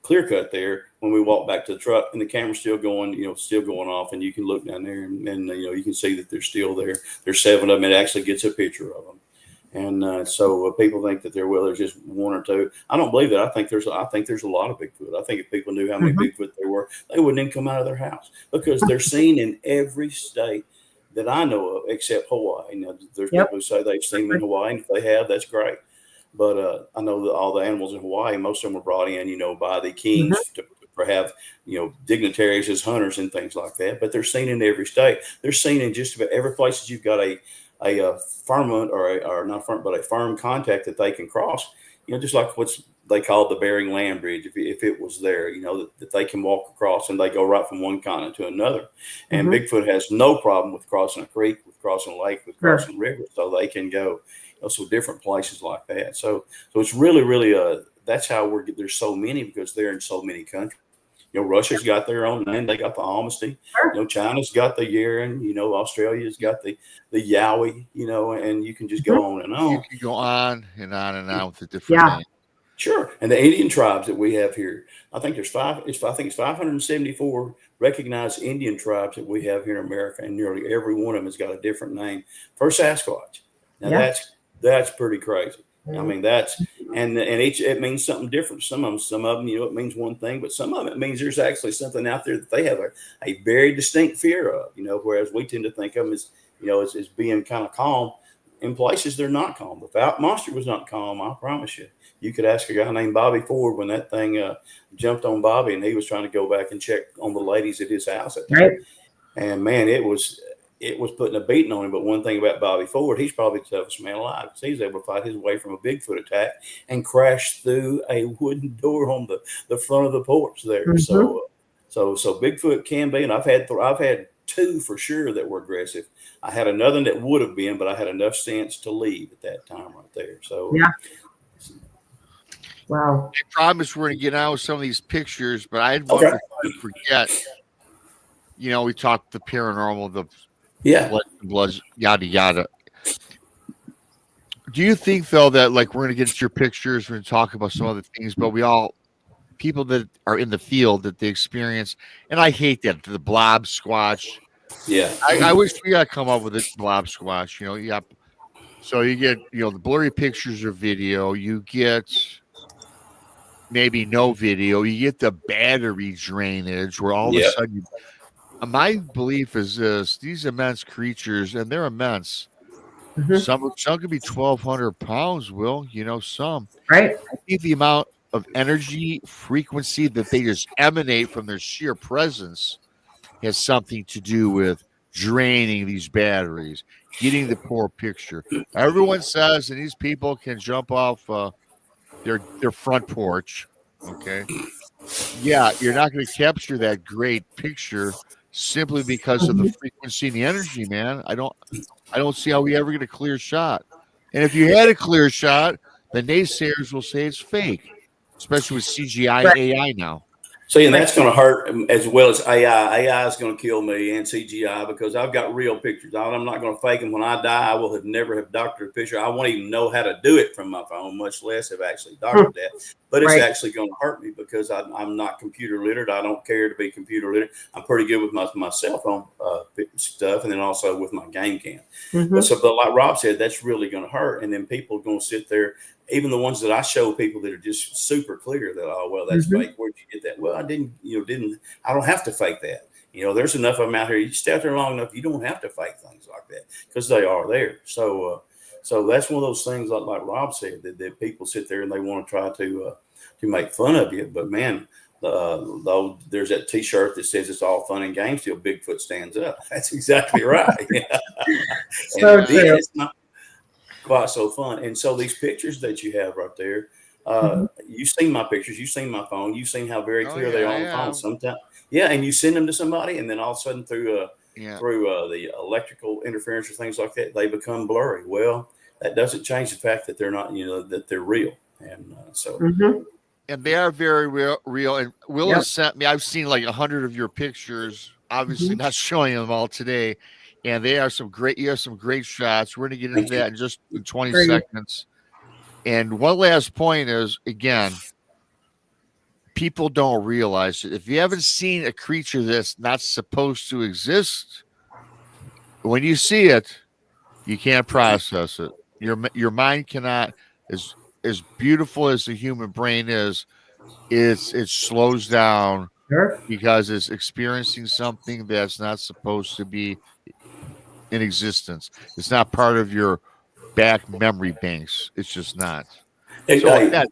clear cut there when we walked back to the truck, and the camera's still going off, and you can look down there and you can see that they're still there. There's 7 of them. It actually gets a picture of them. And so people think that there's just 1 or 2. I don't believe that. I think there's a lot of Bigfoot. I think if people knew how many Bigfoot there were, they wouldn't even come out of their house, because they're seen in every state that I know of except Hawaii. Now, there's people who say they've seen them in Hawaii, and if they have, that's great. But I know that all the animals in Hawaii, most of them were brought in, by the kings to have, dignitaries as hunters and things like that. But they're seen in every state. They're seen in just about every place that you've got a firmament or not firm, but a firm contact that they can cross. Just like what's they call the Bering Land Bridge. If it was there, that they can walk across, and they go right from one continent to another. And Bigfoot has no problem with crossing a creek, with crossing a lake, with crossing a river, so they can go. So different places like that. So it's really, really that's how there's so many, because they're in so many countries. Russia's got their own name. They got the Almasty. China's got the Yeren. Australia's got the Yowie. And you can just go on and on. You can go on and on and on with the different names. Sure. And the Indian tribes that we have here, I think it's 574 recognized Indian tribes that we have here in America, and nearly every one of them has got a different name for Sasquatch. Now that's pretty crazy. I mean, it means something different. Some of them, it means one thing, but some of it means there's actually something out there that they have a very distinct fear of, whereas we tend to think of them as being kind of calm. In places they're not calm. The Fouke Monster was not calm, I promise you. You could ask a guy named Bobby Ford when that thing jumped on Bobby, and he was trying to go back and check on the ladies at his house at the time. And man, it was it was putting a beating on him. But one thing about Bobby Ford, he's probably the toughest man alive because he's able to fight his way from a Bigfoot attack and crash through a wooden door on the front of the porch there. Mhm. So Bigfoot can be, and I've had two for sure that were aggressive. I had another that would have been, but I had enough sense to leave at that time right there. So Yeah. Wow. I promise we're going to get out with some of these pictures, but I didn't want Okay. to forget. You know, we talked the paranormal, the yeah, bloods, yada yada. Do you think though that like we're going to get into your pictures, we're going to talk about some other things, but people that are in the field that they experience, and I hate that the blob squatch. yeah. I wish we got to come up with a blob squatch. You know, yeah. So you get the blurry pictures or video. You get maybe no video. You get the battery drainage where all of a sudden. My belief is this: these immense creatures, and they're immense. Mhm. Some could be 1,200 pounds. Will some? Right. I think the amount of energy frequency that they just emanate from their sheer presence has something to do with draining these batteries, getting the poor picture. Everyone says, and these people can jump off their front porch. Okay, yeah, you're not going to capture that great picture simply because of the Mhm. frequency and the energy, man. I don't see how we ever get a clear shot. And if you had a clear shot, the naysayers will say it's fake, especially with CGI and Right. AI now. See, and that's going to hurt as well as AI. AI is going to kill me and CGI because I've got real pictures. I'm not going to fake them. When I die, I will never have doctored a picture. I won't even know how to do it from my phone, much less have actually doctored that. But it's Right. actually going to hurt me because I'm not computer literate. I don't care to be computer literate. I'm pretty good with my cell phone stuff, and then also with my game cam. Mhm. But like Rob said, that's really going to hurt. And then people are going to sit there. Even the ones that I show people that are just super clear that, oh, well, that's Mhm. fake. Where'd you get that? Well, I didn't, I don't have to fake that. There's enough of them out here. You stay out there long enough, you don't have to fake things like that because they are there. So that's one of those things like Rob said that people sit there and they want to try to make fun of you. But man, though there's that T-shirt that says it's all fun and games till Bigfoot stands up. That's exactly right. So And then true. it's not quite so fun. And so these pictures that you have right there, Mhm. you've seen my pictures, you've seen my phone, you've seen how very Oh clear they yeah, are I on the phone. have. Sometimes, and you send them to somebody, and then all of a sudden through Yeah. the electrical interference or things like that, they become blurry. Well, that doesn't change the fact that they're not, that they're real. And Mhm. And they are very real. And Will Yep. has sent me. I've seen like 100 of your pictures. Obviously, Mhm. not showing them all today. And they are some great. You have some great shots. We're going to get into thank you. that in just in 20 Great. seconds. And one last point is again, people don't realize it. If you haven't seen a creature that's not supposed to exist, when you see it, you can't process it. Your mind cannot. As beautiful as the human brain is, it slows down Sure. because it's experiencing something that's not supposed to be in existence. It's not part of your back memory banks. It's just not. So Hey, yeah,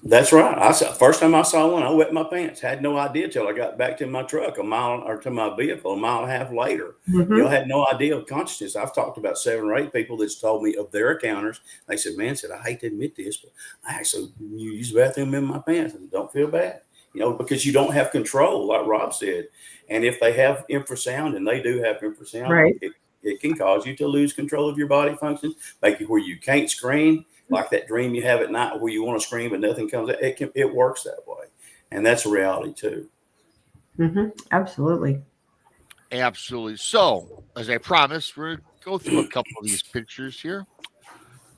that's right. First time I saw one, I wet my pants. Had no idea till I got back to my truck to my vehicle a mile and a half later. Mhm. I had no idea of consciousness. I've talked about 7 or 8 people that's told me of their encounters. They said, "Man," said, "I hate to admit this, but I actually use the bathroom in my pants and don't feel bad." Because you don't have control, like Rob said. And if they have infrasound, and they do have infrasound, Right. it can cause you to lose control of your body functions, make it where you can't scream. Like that dream you have at night where you want to scream but nothing comes out. It works that way, and that's a reality too. Mhm. Absolutely. absolutely. So as I promised, we're gonna go through a couple of these pictures here.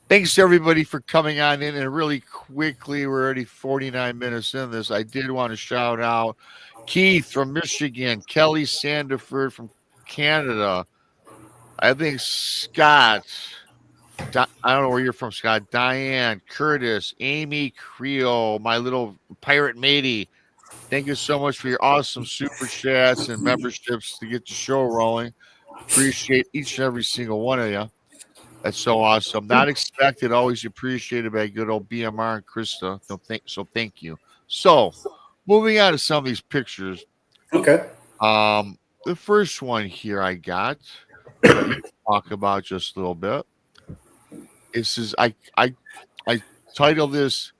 Thanks to everybody for coming on in. And really quickly, we're already 49 minutes in this. I did want to shout out Keith from Michigan, Kelly Sandiford from Canada. I think Scott. I don't know where you're from, Scott. Diane, Curtis, Amy Creel, my little pirate matey. Thank you so much for your awesome super chats and memberships to get the show rolling. Appreciate each and every single one of you. That's so awesome. Not expected, always appreciated by good old BMR and Krista. Thank you. So moving on to some of these pictures. Okay. The first one here I got. that you talk about just a little bit. This is I titled this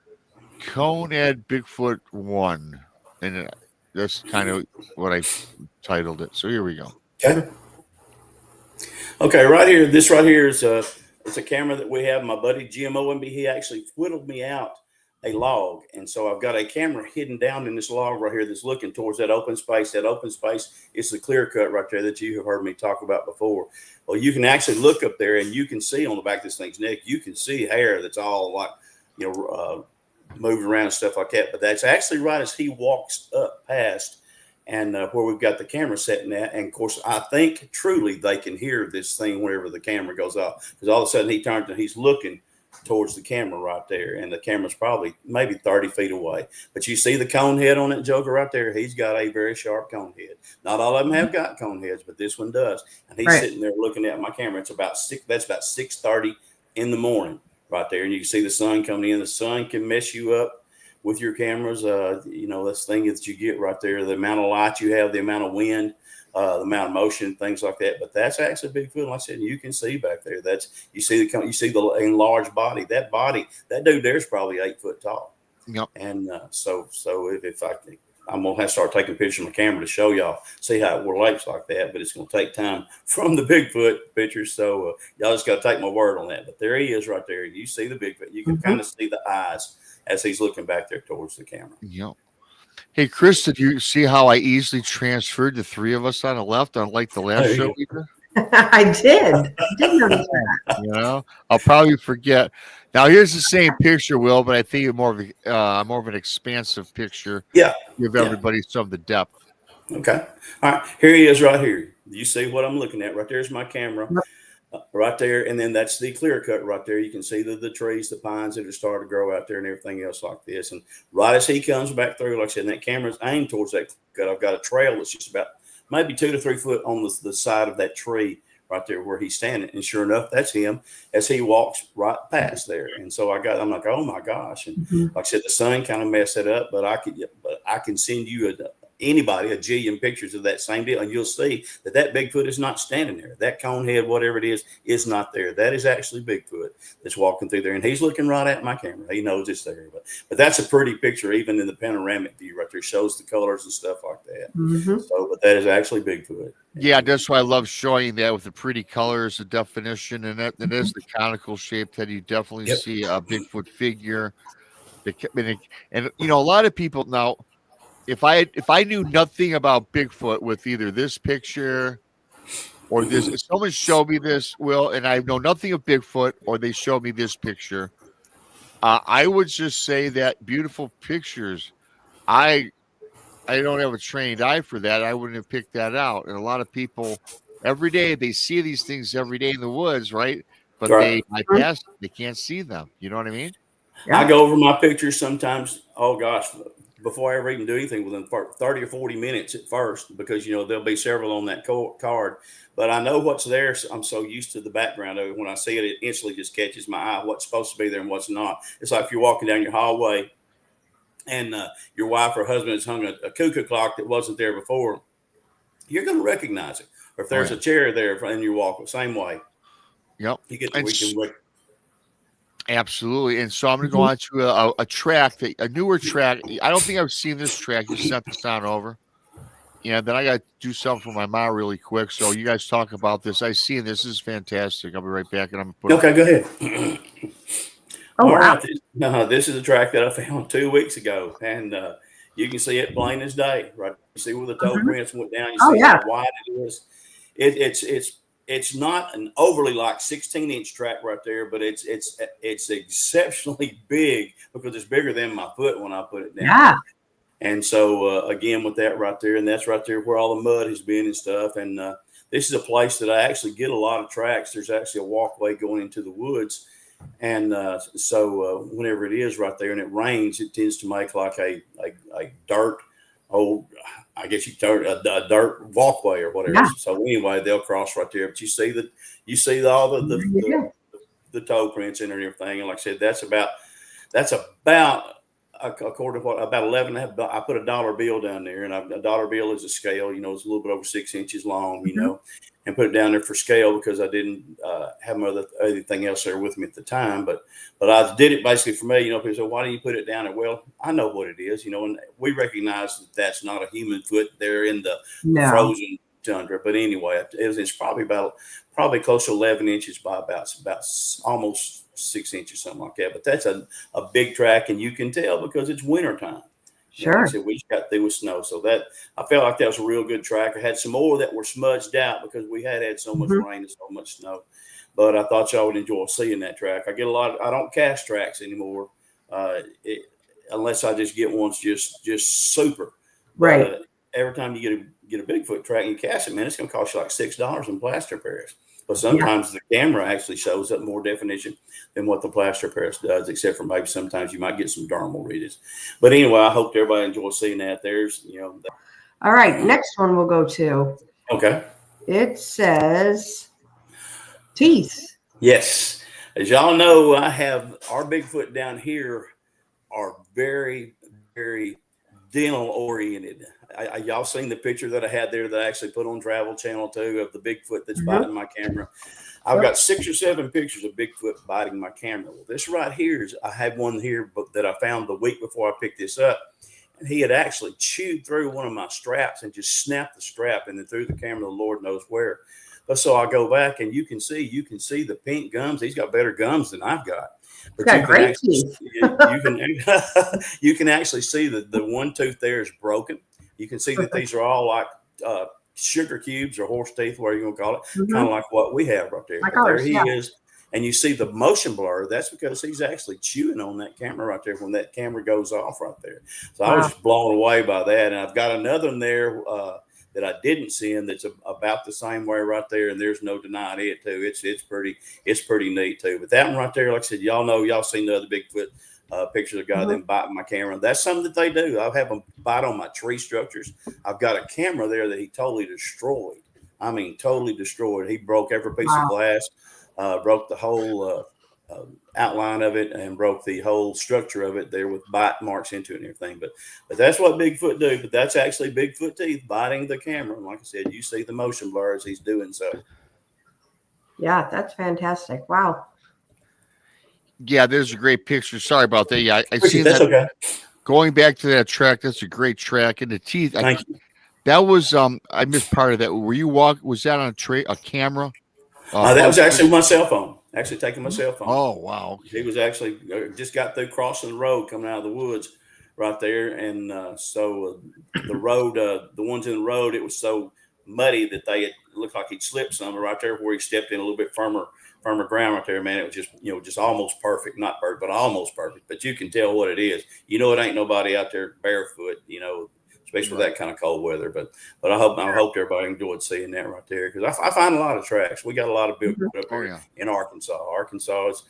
Conehead Bigfoot 1, and that's kind of what I titled it. So here we go. Okay. Okay, right here. This right here is it's a camera that we have. My buddy Jim Owenby, he actually whittled me out a log, and so I've got a camera hidden down in this log right here that's looking towards that open space. That open space is the clear cut right there that you have heard me talk about before. Well, you can actually look up there, and you can see on the back of this thing's neck, you can see hair that's all like, moving around and stuff like that. But that's actually right as he walks up past and where we've got the camera setting at. And of course, I think truly they can hear this thing whenever the camera goes off, because all of a sudden he turns and he's looking towards the camera right there, and the camera's probably maybe 30 feet away. But you see the cone head on that joker right there. He's got a very sharp cone head. Not all of them have got cone heads, but this one does. And he's sitting there looking at my camera. It's about 6:30 in the morning right there, and you can see the sun coming in. The sun can mess you up with your cameras. This thing that you get right there, the amount of light you have, the amount of wind, the amount of motion, things like that. But that's actually Bigfoot. Like I said, you can see back there. You see the enlarged body. That dude there's probably 8 foot tall. Yep. And so if I'm gonna have to start taking pictures of my camera to show y'all, see how it relates like that. But it's gonna take time from the Bigfoot pictures. So y'all just gotta take my word on that. But there he is right there. You see the Bigfoot. You can kind of see the eyes as he's looking back there towards the camera. Yep. Hey, Chris, did you see how I easily transferred the three of us on the left, unlike the last show we did? I did. I did notice that. I'll probably forget. Now, here's the same picture, Will, but I think it's more of an expansive picture. Yeah. Give everybody some of the depth. Okay. All right. Here he is right here. You see what I'm looking at? Right there's my camera. Right there, and then that's the clear cut right there. You can see the trees, the pines that are starting to grow out there, and everything else like this. And right as he comes back through, like I said, and that camera's aimed towards that cut. I've got a trail that's just about maybe 2 to 3 foot on the side of that tree right there where he's standing. And sure enough, that's him as he walks right past there. And so I'm like, oh my gosh! And like I said, the sun kind of messed it up, but I can send you anybody a jillion pictures of that same deal, and you'll see that Bigfoot is not standing there. That cone head, whatever it is not there. That is actually Bigfoot that's walking through there, and he's looking right at my camera. He knows it's there, but that's a pretty picture, even in the panoramic view right there. Shows the colors and stuff like that. So, but that is actually Bigfoot. Yeah, that's why I love showing that with the pretty colors, the definition, and that is the conical shape that you definitely see a Bigfoot figure. And a lot of people now. If I knew nothing about Bigfoot with either this picture or this, if someone showed me this, Will, and I know nothing of Bigfoot, or they showed me this picture, I would just say that beautiful pictures. I don't have a trained eye for that. I wouldn't have picked that out. And a lot of people every day, they see these things every day in the woods, right? But they can't see them. You know what I mean? Yeah. I go over my pictures sometimes. Oh gosh. Before I ever even do anything, within 30 or 40 minutes at first, because there'll be several on that card, but I know what's there. So I'm so used to the background of it. When I see it, it instantly just catches my eye. What's supposed to be there and what's not. It's like if you're walking down your hallway and your wife or husband has hung a cuckoo clock that wasn't there before. You're going to recognize it. Or if there's a chair there and you walk the same way. Yep. You get the Absolutely. And so I'm going to go on to a newer track. I don't think I've seen this track. You sent this on over. Yeah, then I got to do something for my mom really quick. So you guys talk about this. I see this is fantastic. I'll be right back. And I'm going to put go ahead. All right. This is a track that I found 2 weeks ago. And you can see it plain as day, right? You see where the toe prints went down. You see how wide it is. It's not an overly 16-inch track right there, but it's exceptionally big because it's bigger than my foot when I put it down. Yeah. And so again with that right there, and that's right there where all the mud has been and stuff. And this is a place that I actually get a lot of tracks. There's actually a walkway going into the woods, and so whenever it is right there and it rains, it tends to make like a dirt. I guess a dirt walkway or whatever. Yeah. So anyway, they'll cross right there. But you see all the toe prints in there and everything. And like I said, that's about according to what, about 11. I put a dollar bill down there, and a dollar bill is a scale. You know, it's a little bit over 6 inches long. You know, and put it down there for scale because I didn't have anything else there with me at the time. But I did it basically for me. You know, people say, why do you put it down there? Well, I know what it is. You know, and we recognize that that's not a human foot there in the frozen tundra. But anyway, it's probably close to 11 inches by about almost 6 inches, something like that. But that's a big track, and you can tell because it's wintertime. Sure. Like I said, we just got through with snow. So that I felt like that was a real good track. I had some more that were smudged out because we had so much rain and so much snow. But I thought y'all would enjoy seeing that track. I don't cast tracks anymore unless I just get ones just super. Right. Every time you get a Bigfoot track and you cast it, man, it's going to cost you like $6 in plaster Paris. But sometimes the camera actually shows up more definition than what the plaster Paris does, except for maybe sometimes you might get some dermal readings. But anyway, I hope everybody enjoys seeing that. There's, All right, next one we'll go to. Okay. It says teeth. Yes. As y'all know, I have our Bigfoot down here are very, very dental oriented. Y'all seen the picture that I had there that I actually put on Travel Channel 2 of the Bigfoot that's biting my camera. I've got 6 or 7 pictures of Bigfoot biting my camera. Well, this right here I had one here that I found the week before I picked this up. And he had actually chewed through one of my straps and just snapped the strap and then threw the camera, the Lord knows where. But so I go back and you can see the pink gums. He's got better gums than I've got. But you can actually see that the one tooth there is broken. You can see that these are all like sugar cubes or horse teeth, whatever you want to call it, kind of like what we have right there. Like But ours, there he is. And you see the motion blur. That's because he's actually chewing on that camera right there when that camera goes off right there. So I was just blown away by that. And I've got another one there that I didn't see, and that's about the same way right there. And there's no denying it too. It's pretty neat too. But that one right there, like I said, y'all seen the other Bigfoot pictures of guy them biting my camera. That's something that they do. I have them bite on my tree structures. I've got a camera there that he totally destroyed. I mean, totally destroyed. He broke every piece of glass, broke the whole outline of it, and broke the whole structure of it there with bite marks into it and everything. But that's what Bigfoot do. But that's actually Bigfoot teeth biting the camera. And like I said, you see the motion blur as he's doing so. Yeah, that's fantastic. Wow. Yeah, there's a great picture. Sorry about that. Yeah, I seen that's that. Okay. Going back to that track, that's a great track. And the teeth, Thank you. that was I missed part of that. Were you was that on a camera? That was actually my cell phone. Actually taking my cell phone. Oh wow! He was actually just got through crossing the road coming out of the woods right there, and so the road, the ones in the road, it was so muddy that it looked like he'd slipped some right there where he stepped in a little bit firmer ground right there. Man, it was just almost perfect, not perfect, but almost perfect. But you can tell what it is. It ain't nobody out there barefoot. Especially with that kind of cold weather. But I hope everybody enjoyed seeing that right there, because I find a lot of tracks. We got a lot of Bigfoot up here in Arkansas. Arkansas is,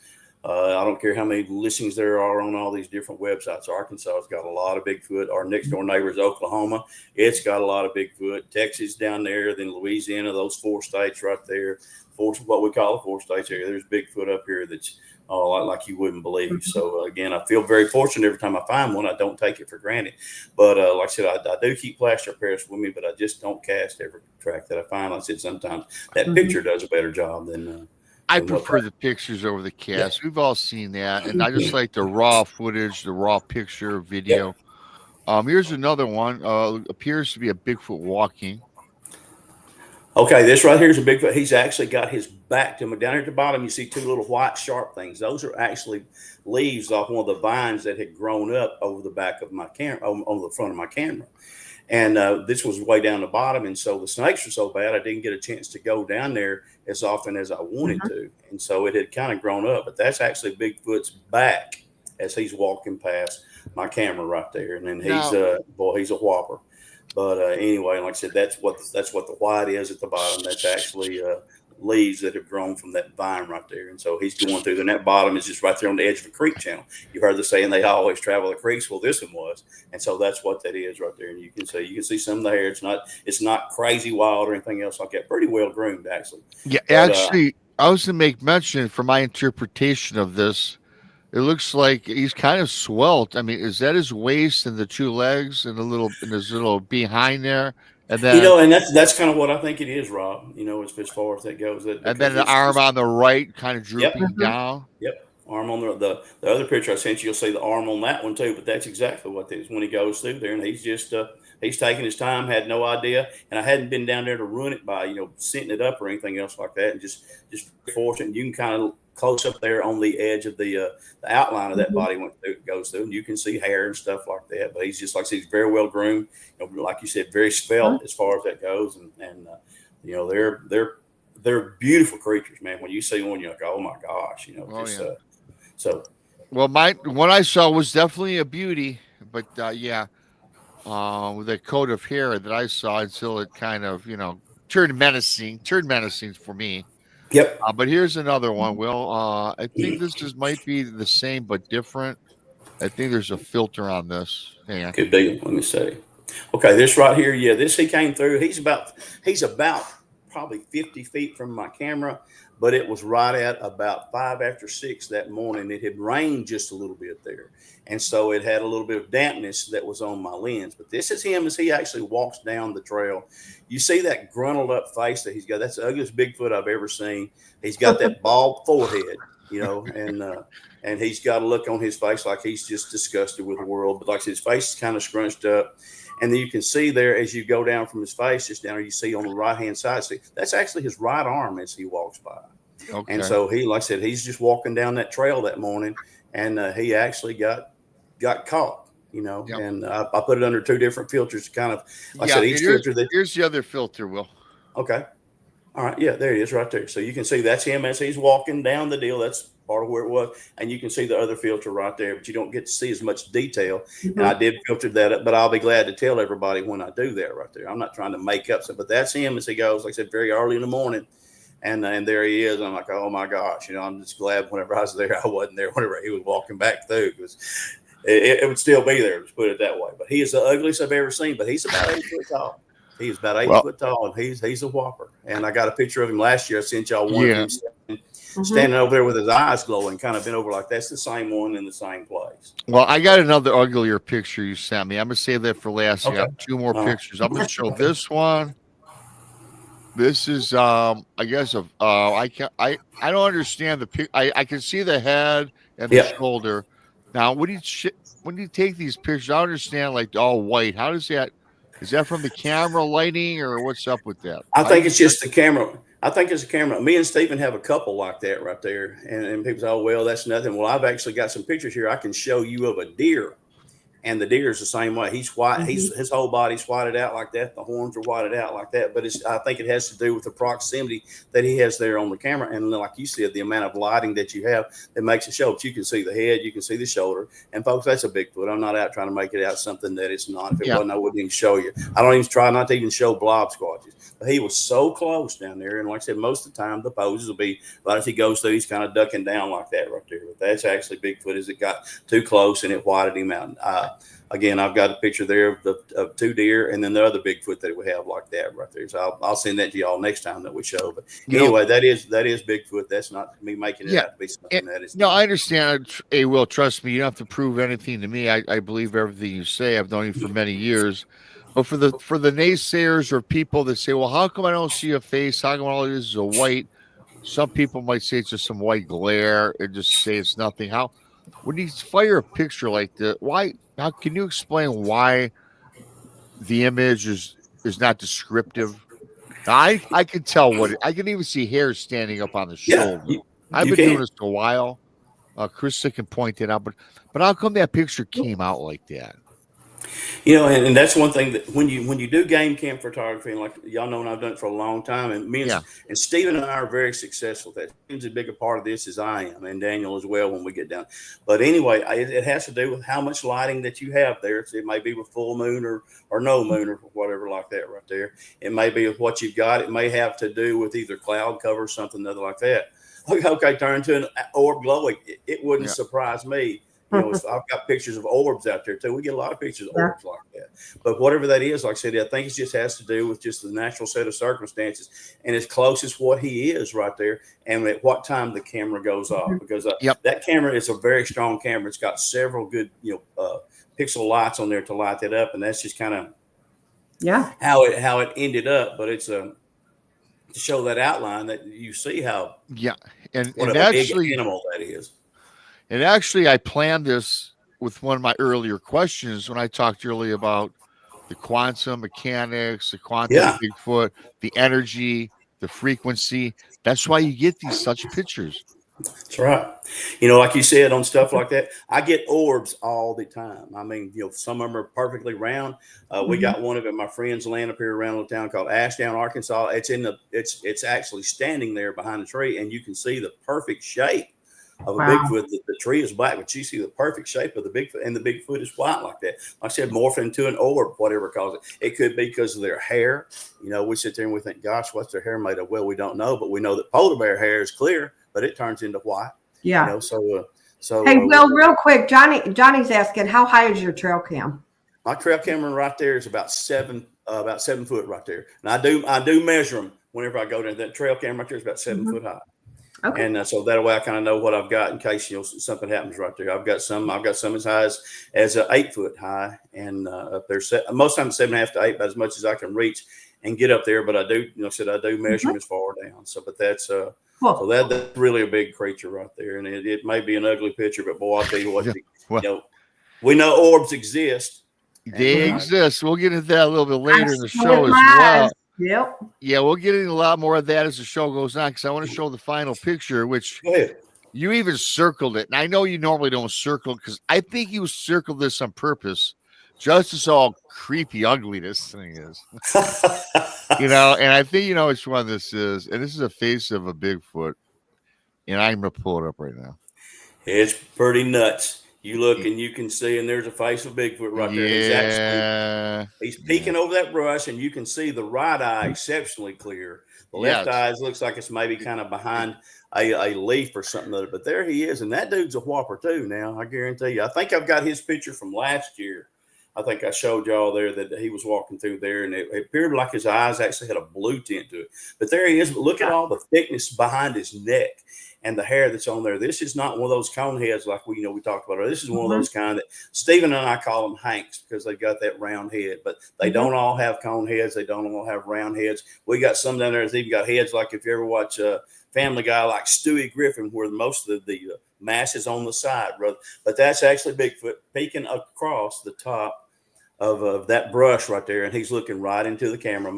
I don't care how many listings there are on all these different websites. Arkansas has got a lot of Bigfoot. Our next door neighbor is Oklahoma. It's got a lot of Bigfoot. Texas down there, then Louisiana, those 4 states right there. What we call the 4 states here. There's Bigfoot up here that's like you wouldn't believe. So again, I feel very fortunate every time I find one. I don't take it for granted. But like I said, I do keep plaster Paris with me, but I just don't cast every track that I find. Like I said, sometimes that picture does a better job than. I prefer the pictures over the cast. Yeah. We've all seen that, and I just like the raw footage, the raw picture, video. Yeah. Here's another one. Appears to be a Bigfoot walking. Okay, this right here is a Bigfoot. He's actually got his back to him. Down here at the bottom, you see 2 little white sharp things. Those are actually leaves off one of the vines that had grown up over the back of my camera, on the front of my camera. And this was way down the bottom. And so the snakes were so bad, I didn't get a chance to go down there as often as I wanted to. And so it had kind of grown up. But that's actually Bigfoot's back as he's walking past my camera right there. And then he's a whopper. But anyway, like I said, that's what the white is at the bottom. That's actually leaves that have grown from that vine right there. And so he's going through, and that bottom is just right there on the edge of a creek channel. You heard the saying they always travel the creeks. Well, this one was. And so that's what that is right there. And you can see some of the hair. It's not crazy wild or anything else like that. Pretty well groomed, actually. Yeah, but, actually, I was going to make mention for my interpretation of this. It looks like he's kind of svelte. I mean, is that his waist and the two legs and his little behind there, and then And that's kind of what I think it is, Rob. As far as that goes, that because the arm on the right kind of yep, drooping down. yep, arm on the other picture I sent you. You'll see the arm on that one too. But that's exactly what it is when he goes through there, and he's just he's taking his time, had no idea, and I hadn't been down there to ruin it by setting it up or anything else like that, and just fortunate. You can kind of close up there on the edge of the outline of that body when it goes through, and you can see hair and stuff like that. But he's just like I said, he's very well groomed, like you said, very svelte as far as that goes, and they're beautiful creatures, man. When you see one, you're like, oh my gosh, so. Well, what I saw was definitely a beauty, but with a coat of hair that I saw until it kind of turned menacing for me. Yep. But here's another one, Will. I think this might be the same but different. I think there's a filter on this. Hang on. Good deal. Let me see. Okay, this right here, he came through. He's about probably 50 feet from my camera, but it was right at about 5 after 6 that morning. It had rained just a little bit there, and so it had a little bit of dampness that was on my lens. But this is him as he actually walks down the trail. You see that gruntled up face that he's got. That's the ugliest Bigfoot I've ever seen. He's got that bald forehead, and he's got a look on his face like he's just disgusted with the world. But like his face is kind of scrunched up. And then you can see there as you go down from his face, just down there, you see on the right-hand side, that's actually his right arm as he walks by. Okay. And so like I said, he's just walking down that trail that morning, and he actually got caught, Yep. And I put it under 2 different filters to kind of, like I said, each filter. Here's the other filter, Will. Okay. All right. Yeah, there he is right there. So you can see that's him as he's walking down the deal. That's part of where it was. And you can see the other filter right there, but you don't get to see as much detail. Mm-hmm. And I did filter that up, but I'll be glad to tell everybody when I do that right there. I'm not trying to make up something, but that's him as he goes, like I said, very early in the morning. And there he is. I'm like, oh my gosh, I'm just glad whenever I was there, I wasn't there whenever he was walking back through, because it would still be there, to put it that way. But he is the ugliest I've ever seen, but he's about 8 foot tall. He's about 8 foot tall, and he's a whopper. And I got a picture of him last year. I sent y'all one of him standing over there with his eyes glowing, kind of been over like that's the same one in the same place. Well, I got another uglier picture you sent me. I'm gonna save that for last. Okay. I got 2 more pictures. I'm gonna show this one. This is I guess I don't understand the pic. I can see the head and the shoulder. Now, when you take these pictures, I understand like all white. How does that? Is that from the camera lighting, or what's up with that? I think it's just the camera. I think it's a camera. Me and Stephen have a couple like that right there. And people say, oh, well, that's nothing. Well, I've actually got some pictures here I can show you of a deer. And the deer is the same way. He's white. Mm-hmm. His whole body's whited out like that. The horns are whited out like that. But I think it has to do with the proximity that he has there on the camera. And like you said, the amount of lighting that you have that makes it show. But you can see the head, you can see the shoulder. And folks, that's a Bigfoot. I'm not out trying to make it out something that it's not. If it wasn't, I wouldn't even show you. I don't even try not to even show blob squatches. But he was so close down there. And like I said, most of the time the poses will be, right as he goes through, he's kind of ducking down like that right there. But that's actually Bigfoot as it got too close and it whited him out. Again, I've got a picture there of 2 deer and then the other Bigfoot that we have like that right there. So I'll send that to y'all next time that we show. But anyway, that is Bigfoot. That's not me making it out to be something that is. No, I understand. Hey, Will, trust me. You don't have to prove anything to me. I believe everything you say. I've known you for many years. But for the naysayers or people that say, well, how come I don't see a face? How come all it is a white? Some people might say it's just some white glare and just say it's nothing. When you fire a picture like that, why? How can you explain why the image is not descriptive? Now, I can tell I can even see hair standing up on the shoulder. I've been doing this a while. Krista can point it out, but how come that picture came out like that? And that's one thing that when you do game cam photography, and like y'all know, and I've done it for a long time, and me and Stephen and I are very successful at that. Steven's as big a part of this as I am, and Daniel as well when we get down. But anyway, it has to do with how much lighting that you have there. It may be with full moon or no moon or whatever like that right there. It may be with what you've got. It may have to do with either cloud cover or something other like that. Okay, turn to an orb glowing. It wouldn't surprise me I've got pictures of orbs out there too. We get a lot of pictures of orbs like that. But whatever that is, like I said, I think it just has to do with just the natural set of circumstances and as close as what he is right there, and at what time the camera goes off. Because that camera is a very strong camera. It's got several good pixel lights on there to light that up, and that's just kind of how it ended up. But it's to show that outline that you see how and a actually big animal that is. And actually, I planned this with one of my earlier questions when I talked earlier about the quantum mechanics, the quantum of Bigfoot, the energy, the frequency. That's why you get these such pictures. That's right. Like you said, on stuff like that, I get orbs all the time. I mean, some of them are perfectly round. We got one of it, my friend's land up here around a town called Ashdown, Arkansas. It's actually standing there behind the tree, and you can see the perfect shape of a Bigfoot. The tree is black, but you see the perfect shape of the Bigfoot, and the Bigfoot is white like that. Like I said, morph into an orb, whatever it calls it. It could be because of their hair. We sit there and we think, gosh, what's their hair made of? Well, we don't know, but we know that polar bear hair is clear, but it turns into white. Yeah. So hey, Will, real quick, Johnny's asking, how high is your trail cam? My trail camera right there is about 7 foot right there, and I do measure them whenever I go there. That trail camera right there is about 7 foot high. Okay. And so that way I kind of know what I've got in case something happens right there. I've got some as high as 8 foot high, and up there most times 7.5 to 8, about as much as I can reach and get up there. But I do, I do measure them as far down. So, but that's cool. So that's really a big creature right there, and it may be an ugly picture, but boy, I'll tell you what, we know orbs exist. They exist. We'll get into that a little bit later in the show as well. Yep. Yeah, we'll get into a lot more of that as the show goes on, because I want to show the final picture, which you even circled it. And I know you normally don't circle, because I think you circled this on purpose, just to show how creepy, ugly this thing is. And I think you know which one this is. And this is a face of a Bigfoot. And I'm going to pull it up right now. It's pretty nuts. You look and you can see, and there's a face of Bigfoot right there. He's peeking over that brush, and you can see the right eye exceptionally clear. The left eye looks like it's maybe kind of behind a leaf or something other. But there he is, and that dude's a whopper too. Now I guarantee you. I think I've got his picture from last year. I think I showed y'all there that he was walking through there, and it appeared like his eyes actually had a blue tint to it. But there he is. But look at all the thickness behind his neck and the hair that's on there. This is not one of those cone heads like we talked about. This is one of those kind that Stephen and I call them Hanks, because they've got that round head. But they don't all have cone heads. They don't all have round heads. We got some down there that's even got heads like if you ever watch Family Guy, like Stewie Griffin, where most of the mass is on the side, brother. But that's actually Bigfoot peeking across the top of that brush right there, and he's looking right into the camera,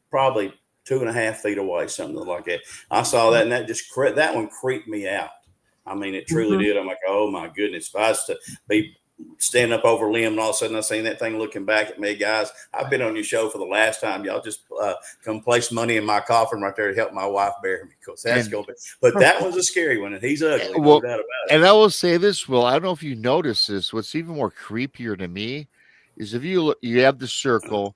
probably 2.5 feet away, something like that. I saw that, and that one creeped me out. I mean, it truly did. I'm like, oh my goodness, if I was to be standing up over a limb and all of a sudden I seen that thing looking back at me, guys, I've been on your show for the last time. Y'all just come place money in my coffin right there to help my wife bury me, because that's going to be. But that was a scary one, and he's ugly. No doubt about it. And I will say this, Will, I don't know if you notice this. What's even more creepier to me is if you look, you have the circle,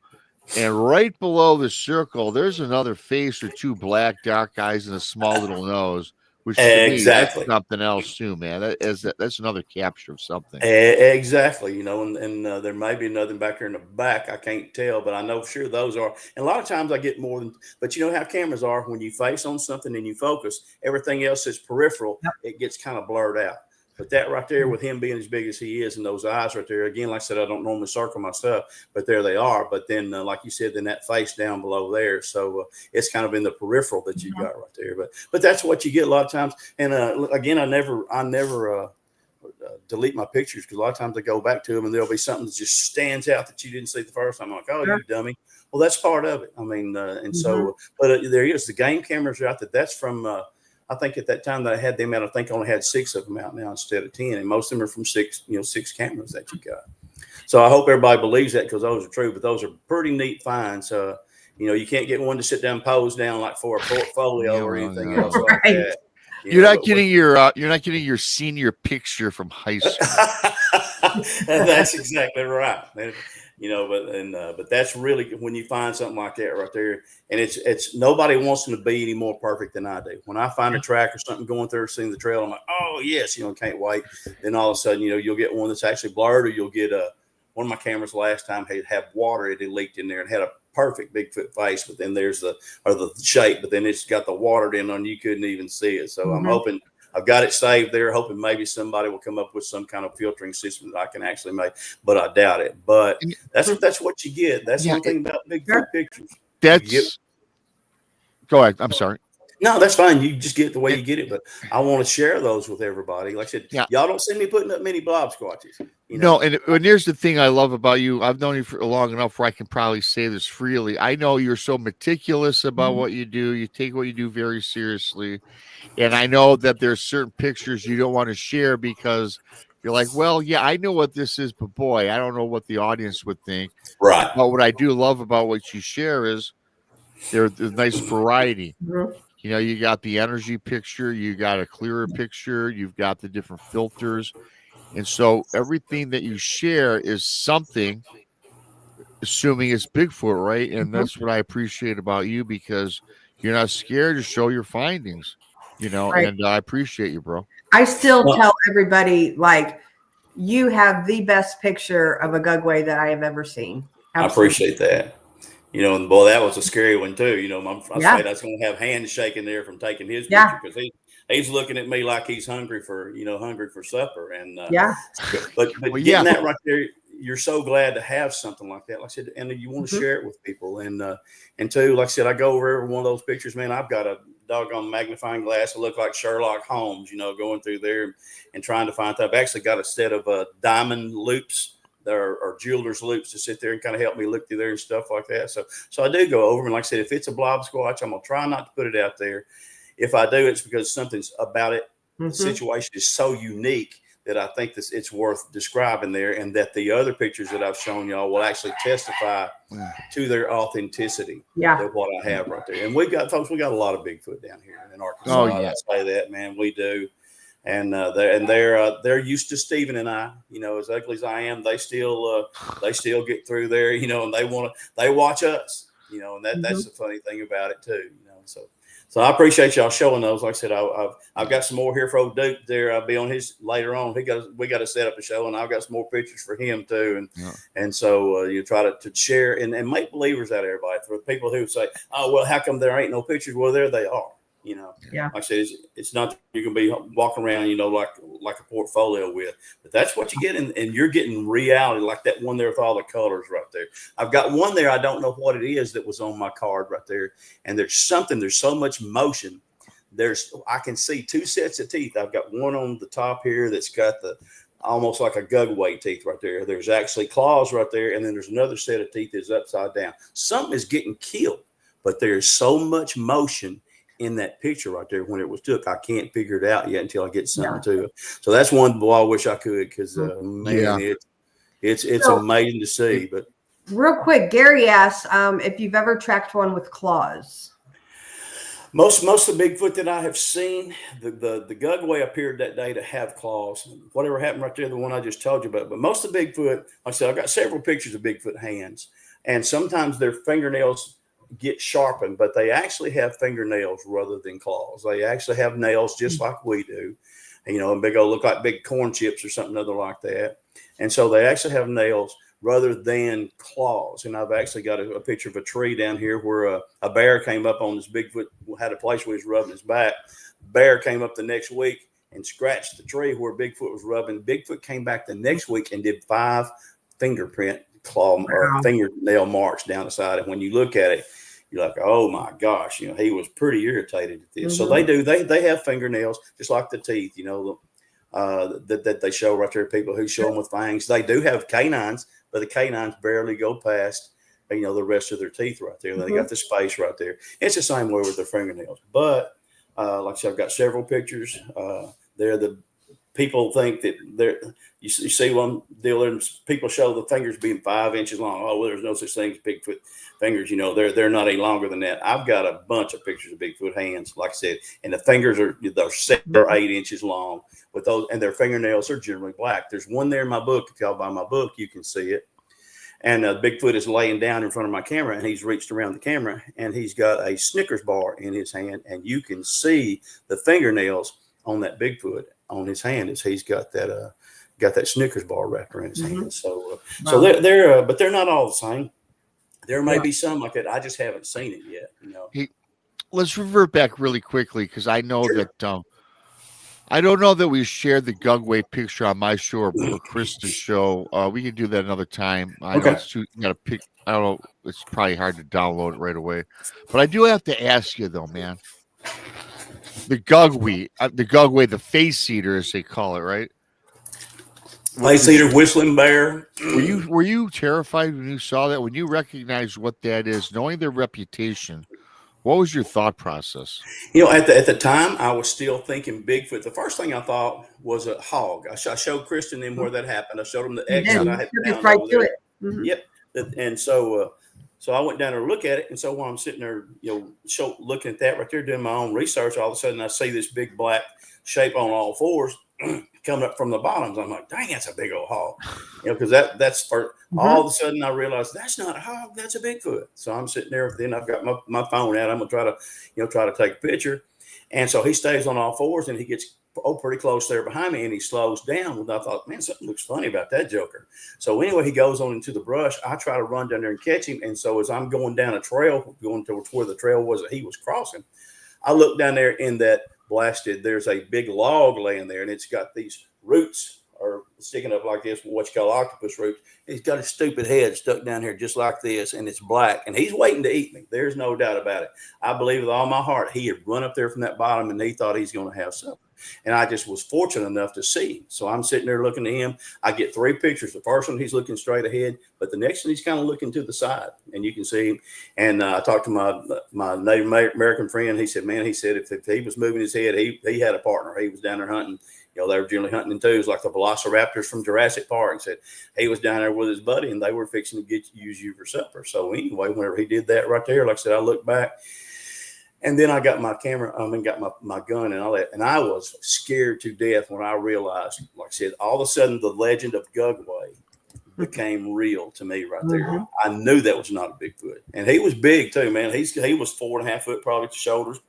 and right below the circle, there's another face with 2 black, dark eyes and a small little nose, which to me, that's something else too, man. That's another capture of something. Exactly. And there may be nothing back here in the back. I can't tell, but I know for sure those are. And a lot of times I get more than, but you know how cameras are, when you face on something and you focus, everything else is peripheral. It gets kind of blurred out. But that right there, with him being as big as he is, and those eyes right there, again, like I said, I don't normally circle my stuff, but there they are. But then, like you said, then that face down below there. So it's kind of in the peripheral that you got right there. But that's what you get a lot of times. And again, I never delete my pictures, because a lot of times I go back to them and there'll be something that just stands out that you didn't see the first time. I'm like, oh, you dummy. Well, that's part of it. I mean, so, but there is the game cameras are out there. That's from, I think at that time that I had them out, I think I only had 6 of them out now instead of 10. And most of them are from 6 cameras that you got. So I hope everybody believes that, because those are true, but those are pretty neat finds. You can't get one to sit down and pose down like for a portfolio or anything else like that. You're not getting your senior picture from high school. That's exactly right. But that's really when you find something like that right there, and it's nobody wants them to be any more perfect than I do. When I find a track or something going through, seeing the trail, I'm like, oh yes, can't wait. Then all of a sudden, you'll get one that's actually blurred, or you'll get one of my cameras last time had water, it had leaked in there and had a perfect Bigfoot face, but then there's the shape, but then it's got the watered in on, you couldn't even see it. So I'm hoping I've got it saved there, hoping maybe somebody will come up with some kind of filtering system that I can actually make, but I doubt it. But that's what you get. That's one thing about Bigfoot pictures. Go ahead. I'm sorry. No, that's fine. You just get it the way you get it, but I want to share those with everybody. Like I said, y'all don't see me putting up many blob squatches. No, and here's the thing I love about you. I've known you for long enough where I can probably say this freely. I know you're so meticulous about what you do. You take what you do very seriously. And I know that there's certain pictures you don't want to share because you're like, well, yeah, I know what this is, but boy, I don't know what the audience would think. Right. But what I do love about what you share is there's nice variety. You got the energy picture, you got a clearer picture, you've got the different filters. And so everything that you share is something, assuming it's Bigfoot, right? And that's what I appreciate about you, because you're not scared to show your findings, Right. And I appreciate you, bro. I still tell everybody, like, you have the best picture of a Gugwe that I have ever seen. Absolutely. I appreciate that. And boy, that was a scary one too. I'm afraid I was going to have hands shaking there from taking his picture, because he's looking at me like he's hungry for supper. And but getting that right there, you're so glad to have something like that. Like I said, and you want to share it with people. And too, like I said, I go over every one of those pictures, man. I've got a doggone magnifying glass that look like Sherlock Holmes, going through there and trying to find that. I've actually got a set of diamond loops. There are jeweler's loops to sit there and kind of help me look through there and stuff like that. So I do go over, and like I said, if it's a blob squatch, I'm gonna try not to put it out there. If I do, it's because something's about it. The situation is so unique that I think it's worth describing there, and that the other pictures that I've shown y'all will actually testify to their authenticity. Of what I have right there. And we got a lot of Bigfoot down here in Arkansas. I say that, man, we do. And they're used to Stephen and I, as ugly as I am, they still get through there, and they watch us, and that's the funny thing about it too, So I appreciate y'all showing those. Like I said, I've got some more here for old Duke there. I'll be on his later on. We got to set up a show, and I've got some more pictures for him too. And so you try to share and make believers out of everybody. For people who say, oh, well, how come there ain't no pictures? Well, there they are. Like I said, it's not you can be walking around, like a portfolio with, but that's what you get, and you're getting reality, like that one there with all the colors right there. I've got one there, I don't know what it is, that was on my card right there, and there's so much motion. I can see two sets of teeth. I've got one on the top here that's got the almost like a Gugwe teeth right there. There's actually claws right there, and then there's another set of teeth that's upside down. Something is getting killed, but there's so much motion in that picture right there when it was took. I can't figure it out yet until I get something to it. So that's one boy I wish I could, because man, it's amazing to see. But real quick, Gary asks if you've ever tracked one with claws. Most of the Bigfoot that I have seen, the Gugwe appeared that day to have claws. Whatever happened right there, the one I just told you about. But most of the Bigfoot, like I said, I've got several pictures of Bigfoot hands, and sometimes their fingernails get sharpened, but they actually have fingernails rather than claws. They actually have nails just like we do, and big old look like big corn chips or something other like that. And so they actually have nails rather than claws. And I've actually got a picture of a tree down here where a bear came up on this Bigfoot, had a place where he was rubbing his back. Bear came up the next week and scratched the tree where Bigfoot was rubbing. Bigfoot came back the next week and did 5 fingerprint or fingernail marks down the side. And when you look at it, you're like, oh my gosh, he was pretty irritated at this. So they have fingernails just like the teeth, that they show right there. People who show them with fangs, they do have canines, but the canines barely go past, the rest of their teeth right there. They got the space right there. It's the same way with their fingernails. But like I said, I've got several pictures there. The people think that you see one deal and people show the fingers being 5 inches long. Oh, well, there's no such thing as Bigfoot fingers. They're not any longer than that. I've got a bunch of pictures of Bigfoot hands, like I said, and the fingers they're 7 or 8 inches long with those, and their fingernails are generally black. There's one there in my book. If y'all buy my book, you can see it. And Bigfoot is laying down in front of my camera, and he's reached around the camera, and he's got a Snickers bar in his hand, and you can see the fingernails on that Bigfoot on his hand as he's got that Snickers bar wrapped around his hand. So they're but they're not all the same. There may be some like that. I just haven't seen it yet. Hey, let's revert back really quickly because I know that I don't know that we shared the Gugwe picture on my show or Krista's show. We can do that another time. I know it's too, you got to pick. I don't know. It's probably hard to download it right away. But I do have to ask you though, man. The Gugwe, the face eater, as they call it, right? Face eater, whistling bear. Were you terrified when you saw that? When you recognized what that is, knowing their reputation? What was your thought process? At the time, I was still thinking Bigfoot. The first thing I thought was a hog. I showed Krista and them where that happened. I showed them the exit. I had down right to it. Yep. And so I went down there to look at it. And so while I'm sitting there, looking at that right there, doing my own research, all of a sudden I see this big black shape on all fours coming up from the bottoms. I'm like, dang, that's a big old hog. Because that's for all of a sudden I realized that's not a hog, that's a Bigfoot. So I'm sitting there, then I've got my phone out. I'm gonna try to take a picture. And so he stays on all fours and he gets pretty close there behind me and he slows down. And I thought, man, something looks funny about that joker. So anyway, he goes on into the brush. I try to run down there and catch him. And so as I'm going down a trail, going towards where the trail was that he was crossing, I look down there in that blasted, there's a big log laying there and it's got these roots are sticking up like this, what you call octopus roots. He's got a stupid head stuck down here just like this, and it's black, and he's waiting to eat me. There's no doubt about it. I believe with all my heart he had run up there from that bottom and he thought he's going to have something. And I just was fortunate enough to see him. So I'm sitting there looking at him. I get 3 pictures. The first one, he's looking straight ahead, but the next one, he's kind of looking to the side, and you can see him. And I talked to my Native American friend. He said, man, if he was moving his head, he had a partner. He was down there hunting. They were generally hunting in twos, like the velociraptors from Jurassic Park. And said he was down there with his buddy, and they were fixing to use you for supper. So anyway, whenever he did that right there, like I said, I looked back. And then I got my camera, got my gun and all that. And I was scared to death when I realized, like I said, all of a sudden the legend of Gugwe became real to me right there. I knew that was not a Bigfoot. And he was big too, man. He was 4.5 foot, probably to shoulders,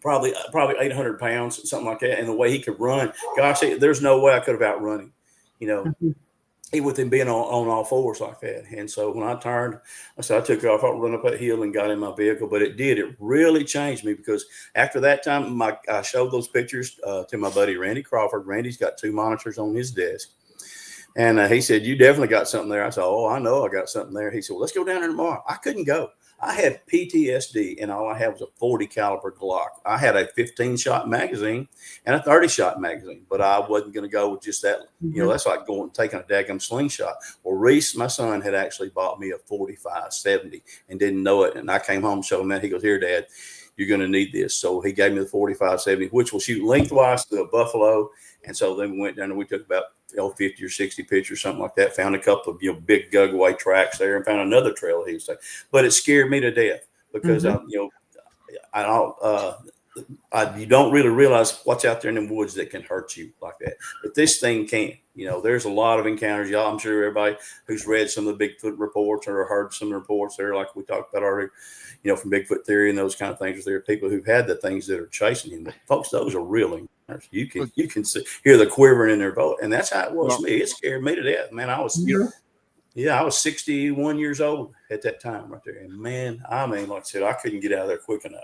probably 800 pounds, something like that. And the way he could run, gosh, there's no way I could have outrun him, He with him being on all fours like that. And so when I turned, I took off, I run up that hill and got in my vehicle, but it really changed me because after that time, I showed those pictures to my buddy, Randy Crawford. Randy's got 2 monitors on his desk. And he said, you definitely got something there. I said, oh, I know I got something there. He said, well, let's go down there tomorrow. I couldn't go. I had PTSD and all I had was a 40 caliber Glock. I had a 15-shot magazine and a 30-shot magazine, but I wasn't going to go with just that. That's like taking a daggum slingshot. Well, Reese, my son, had actually bought me a 45-70 and didn't know it. And I came home and showed him that. He goes, here, Dad, you're going to need this. So he gave me the 45-70, which will shoot lengthwise to a buffalo. And so then we went down and we took about 50 or 60 pictures, something like that. Found a couple of big Gugwe tracks there, and found another trail he was saying. But it scared me to death because you don't really realize what's out there in the woods that can hurt you like that. But this thing can. There's a lot of encounters, y'all. I'm sure everybody who's read some of the Bigfoot reports or heard some reports there, like we talked about already, from Bigfoot theory and those kind of things. There are people who've had the things that are chasing him. But folks, those are real encounters. You can hear the quivering in their boat, and that's how it was to me. It scared me to death, man. I was I was 61 years old at that time right there, and man, like I said, I couldn't get out of there quick enough.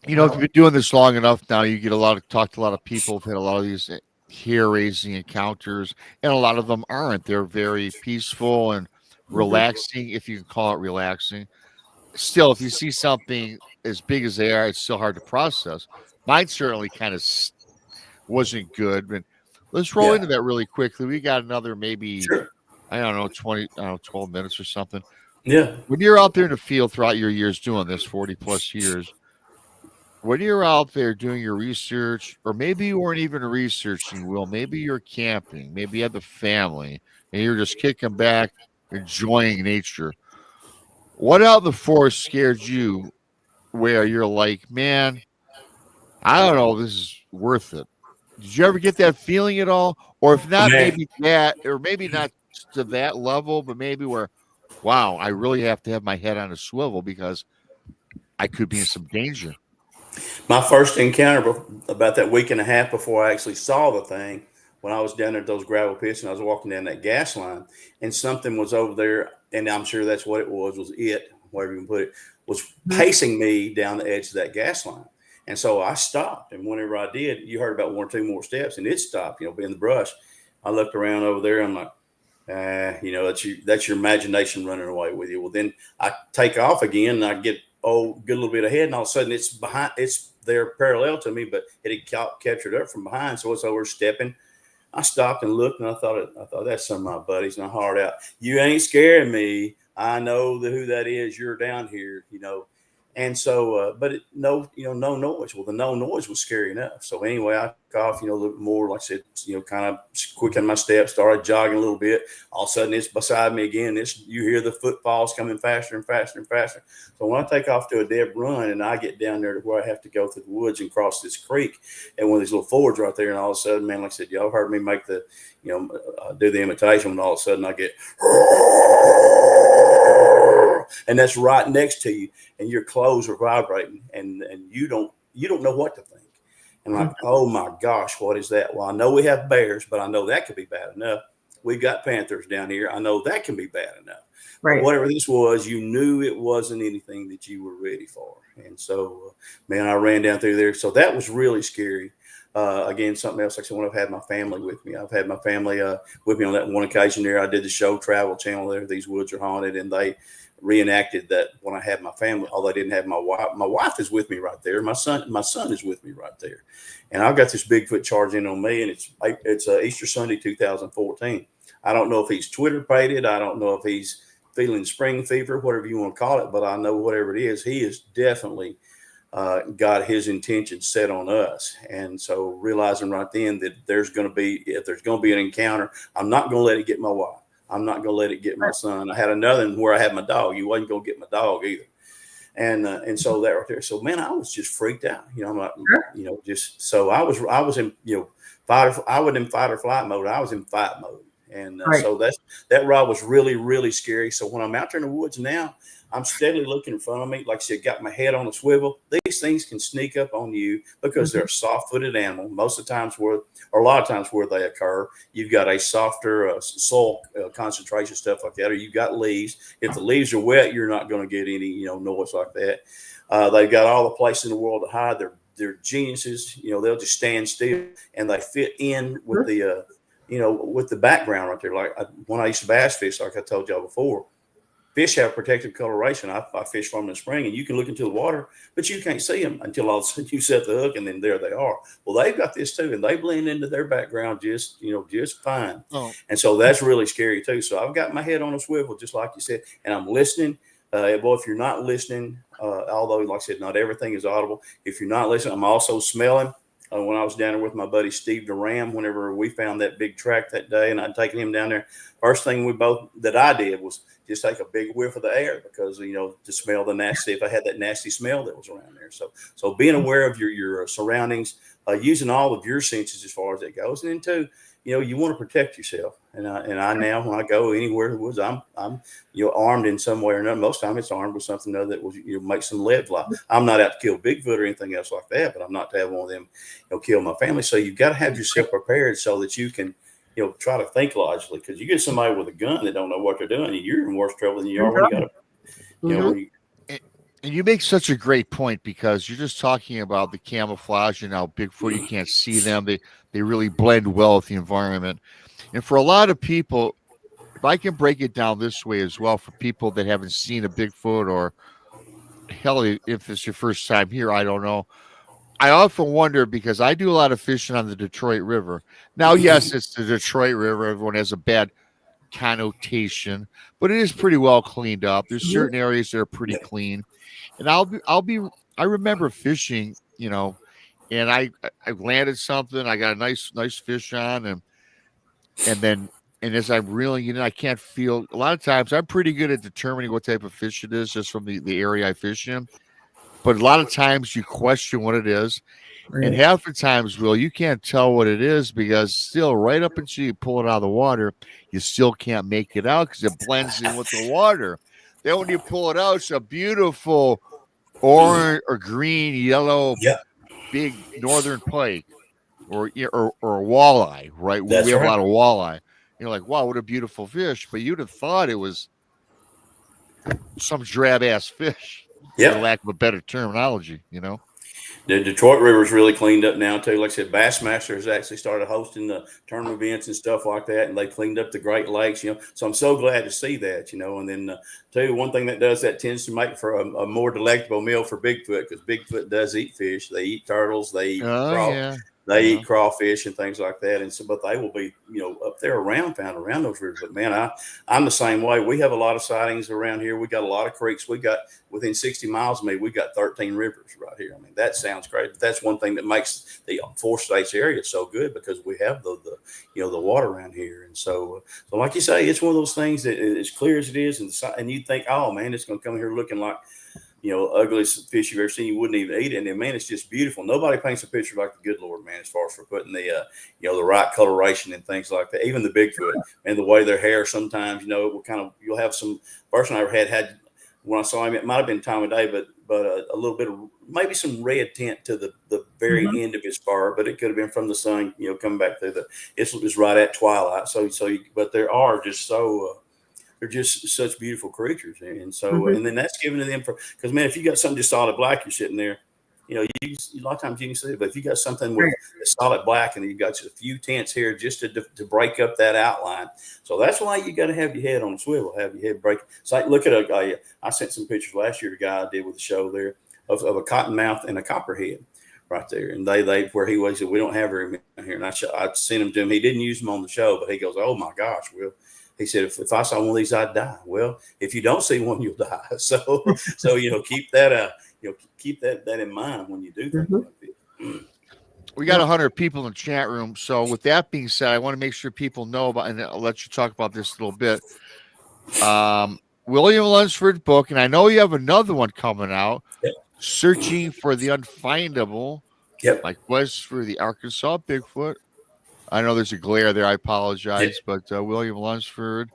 If you've been doing this long enough now, you get talk to a lot of people who've had a lot of these hair-raising encounters, and a lot of them aren't. They're very peaceful and relaxing, if you can call it relaxing. Still, if you see something as big as they are, it's still hard to process. Mine certainly kind of wasn't good, but let's roll into that really quickly. We got another maybe, I don't know, 12 minutes or something. Yeah. When you're out there in the field throughout your years doing this, 40 plus years, when you're out there doing your research, or maybe you weren't even researching, Will, maybe you're camping, maybe you have the family, and you're just kicking back, enjoying nature. What out of the forest scared you where you're like, man, I don't know, this is worth it? Did you ever get that feeling at all? Or if Oh, not, man, maybe that, or maybe not to that level, but maybe where, wow, I really have to have my head on a swivel because I could be in some danger. my first encounter about that week and a half before I actually saw the thing, when I was down there at those gravel pits and I was walking down that gas line, and something was over there, and I'm sure that's what it was it, whatever you can put it, was pacing me down the edge of that gas line. And so I stopped, and whenever I did, you heard about one or two more steps, and it stopped, in the brush. I looked around over there, I'm like, that's your imagination running away with you. Well, then I take off again, and I get a little bit ahead, and all of a sudden it's there parallel to me, but it had captured up from behind, so it's overstepping. I stopped and looked, and I thought that's some of my buddies, and I hollered out, "You ain't scaring me. I know who that is. You're down here." And so, but no noise. Well, the no noise was scary enough. So anyway, I took off, a little more, like I said, kind of quickened my steps, started jogging a little bit. All of a sudden, it's beside me again. You hear the footfalls coming faster and faster and faster. So when I take off to a dead run, and I get down there to where I have to go through the woods and cross this creek, and one of these little fords right there, and all of a sudden, man, like I said, y'all heard me make the, do the imitation, and all of a sudden I get, and that's right next to you, and your clothes are vibrating, and you don't know what to think. And like, oh my gosh, what is that? Well, I know we have bears, but I know that could be bad enough. We've got panthers down here. I know that can be bad enough. Right. But whatever this was, you knew it wasn't anything that you were ready for. And so, man, I ran down through there. So that was really scary. Again, something else, like I said, when I've had my family with me, I've had my family with me on that one occasion there. I did the show Travel Channel there. These woods are haunted, and they reenacted that when I had my family, although I didn't have my wife. My wife is with me right there. My son is with me right there. And I've got this Bigfoot charging on me, and it's Easter Sunday, 2014. I don't know if he's Twitter pated. I don't know if he's feeling spring fever, whatever you want to call it. But I know whatever it is, he is definitely got his intention set on us. And so realizing right then that if there's going to be an encounter, I'm not going to let it get my wife. I'm not going to let it get my son. I had another one where I had my dog. You wasn't going to get my dog either. And so that right there. So, man, I was just freaked out. I'm like, just so I was in, I wasn't in fight or flight mode. I was in fight mode. And so that ride was really, really scary. So when I'm out there in the woods now, I'm steadily looking in front of me. Like I said, got my head on a swivel. These things can sneak up on you because they're a soft-footed animal. Most of the times a lot of times where they occur, you've got a softer soil concentration, stuff like that, or you've got leaves. If the leaves are wet, you're not going to get any, noise like that. They've got all the place in the world to hide. They're geniuses. They'll just stand still, and they fit in with the, with the background right there. Like when I used to bass fish, like I told y'all before, fish have protective coloration. I fish from in the spring, and you can look into the water, but you can't see them until all of a sudden you set the hook, and then there they are. Well, they've got this too, and they blend into their background just fine. Oh. And so that's really scary too. So I've got my head on a swivel, just like you said, and I'm listening. Well, if you're not listening, although, like I said, not everything is audible. If you're not listening, I'm also smelling. When I was down there with my buddy Steve DeRam, whenever we found that big track that day, and I'd taken him down there, first thing I did was just take a big whiff of the air because, to smell the nasty, if I had that nasty smell that was around there. So being aware of your surroundings, using all of your senses as far as it goes. And then too, you want to protect yourself. And I now, when I go anywhere in the woods, I'm armed in some way or another. Most of the time it's armed with something that will make some lead fly. I'm not out to kill Bigfoot or anything else like that, but I'm not to have one of them kill my family. So you've got to have yourself prepared so that you can try to think logically, because you get somebody with a gun that don't know what they're doing, and you're in worse trouble than you are when you got and you make such a great point, because you're just talking about the camouflage and how Bigfoot, you can't see them. They really blend well with the environment. And for a lot of people, if I can break it down this way as well, for people that haven't seen a Bigfoot, or hell, if it's your first time here, I don't know. I often wonder, because I do a lot of fishing on the Detroit River. Now, yes, it's the Detroit River. Everyone has a bad connotation, but it is pretty well cleaned up. There's certain areas that are pretty clean. And I remember fishing and I landed something. I got a nice fish on, and then and as I'm reeling it in, I can't feel. A lot of times, I'm pretty good at determining what type of fish it is just from the area I fish in. But a lot of times, you question what it is, and Right. half the times, Will, you can't tell what it is because still, right up until you pull it out of the water, you still can't make it out because it blends in with the water. Then when you pull it out, it's a beautiful orange or green, yellow, Yeah, big northern pike or a walleye, right? We that's have a right. lot of walleye. You're like, wow, what a beautiful fish. But you'd have thought it was some drab ass fish, for Yep. lack of a better terminology, The Detroit River's really cleaned up now too. Like I said, Bassmaster has actually started hosting the tournament events and stuff like that, and they cleaned up the Great Lakes. So I'm so glad to see that. And then tell you one thing that tends to make for a more delectable meal for Bigfoot, because Bigfoot does eat fish. They eat turtles. They eat Oh yeah. They Yeah. eat crawfish and things like that, and so but they will be up there found around those rivers. But man, I'm the same way. We have a lot of sightings around here. We got a lot of creeks. We got within 60 miles of me. We got 13 rivers right here. I mean, that sounds great, but that's one thing that makes the 4 states area so good, because we have the water around here. And so like you say, it's one of those things that as clear as it is, and you think, oh man, it's going to come here looking like ugliest fish you've ever seen, you wouldn't even eat it. And man, it's just beautiful. Nobody paints a picture like the good Lord, man, as far as for putting the right coloration and things like that. Even the Bigfoot and the way their hair sometimes, it will you'll have some person I ever had when I saw him, it might have been time of day, but a little bit of maybe some red tint to the very end of his fur, but it could have been from the sun, coming back through it was right at twilight. But there are just they're just such beautiful creatures. And so, and then that's given to them because man, if you got something just solid black, you're sitting there, a lot of times you can see it, but if you got something with a solid black and you've got just a few tints here just to break up that outline. So that's why you got to have your head on a swivel, have your head break. So like, look at I sent some pictures last year, a guy I did with the show there of a cottonmouth and a copperhead right there. And they where he was, he said, we don't have very many here. And I sent him to him. He didn't use them on the show, but he goes, oh my gosh, Will. He said, if I saw one of these, I'd die. Well, if you don't see one, you'll die. So keep that keep that in mind when you do things like this. We got 100 people in the chat room. So with that being said, I want to make sure people know about, and I'll let you talk about this a little bit. William Lunsford book, and I know you have another one coming out, Searching for the Unfindable. Yep. Like Quest for the Arkansas Bigfoot. I know there's a glare there. I apologize, but William Lunsford.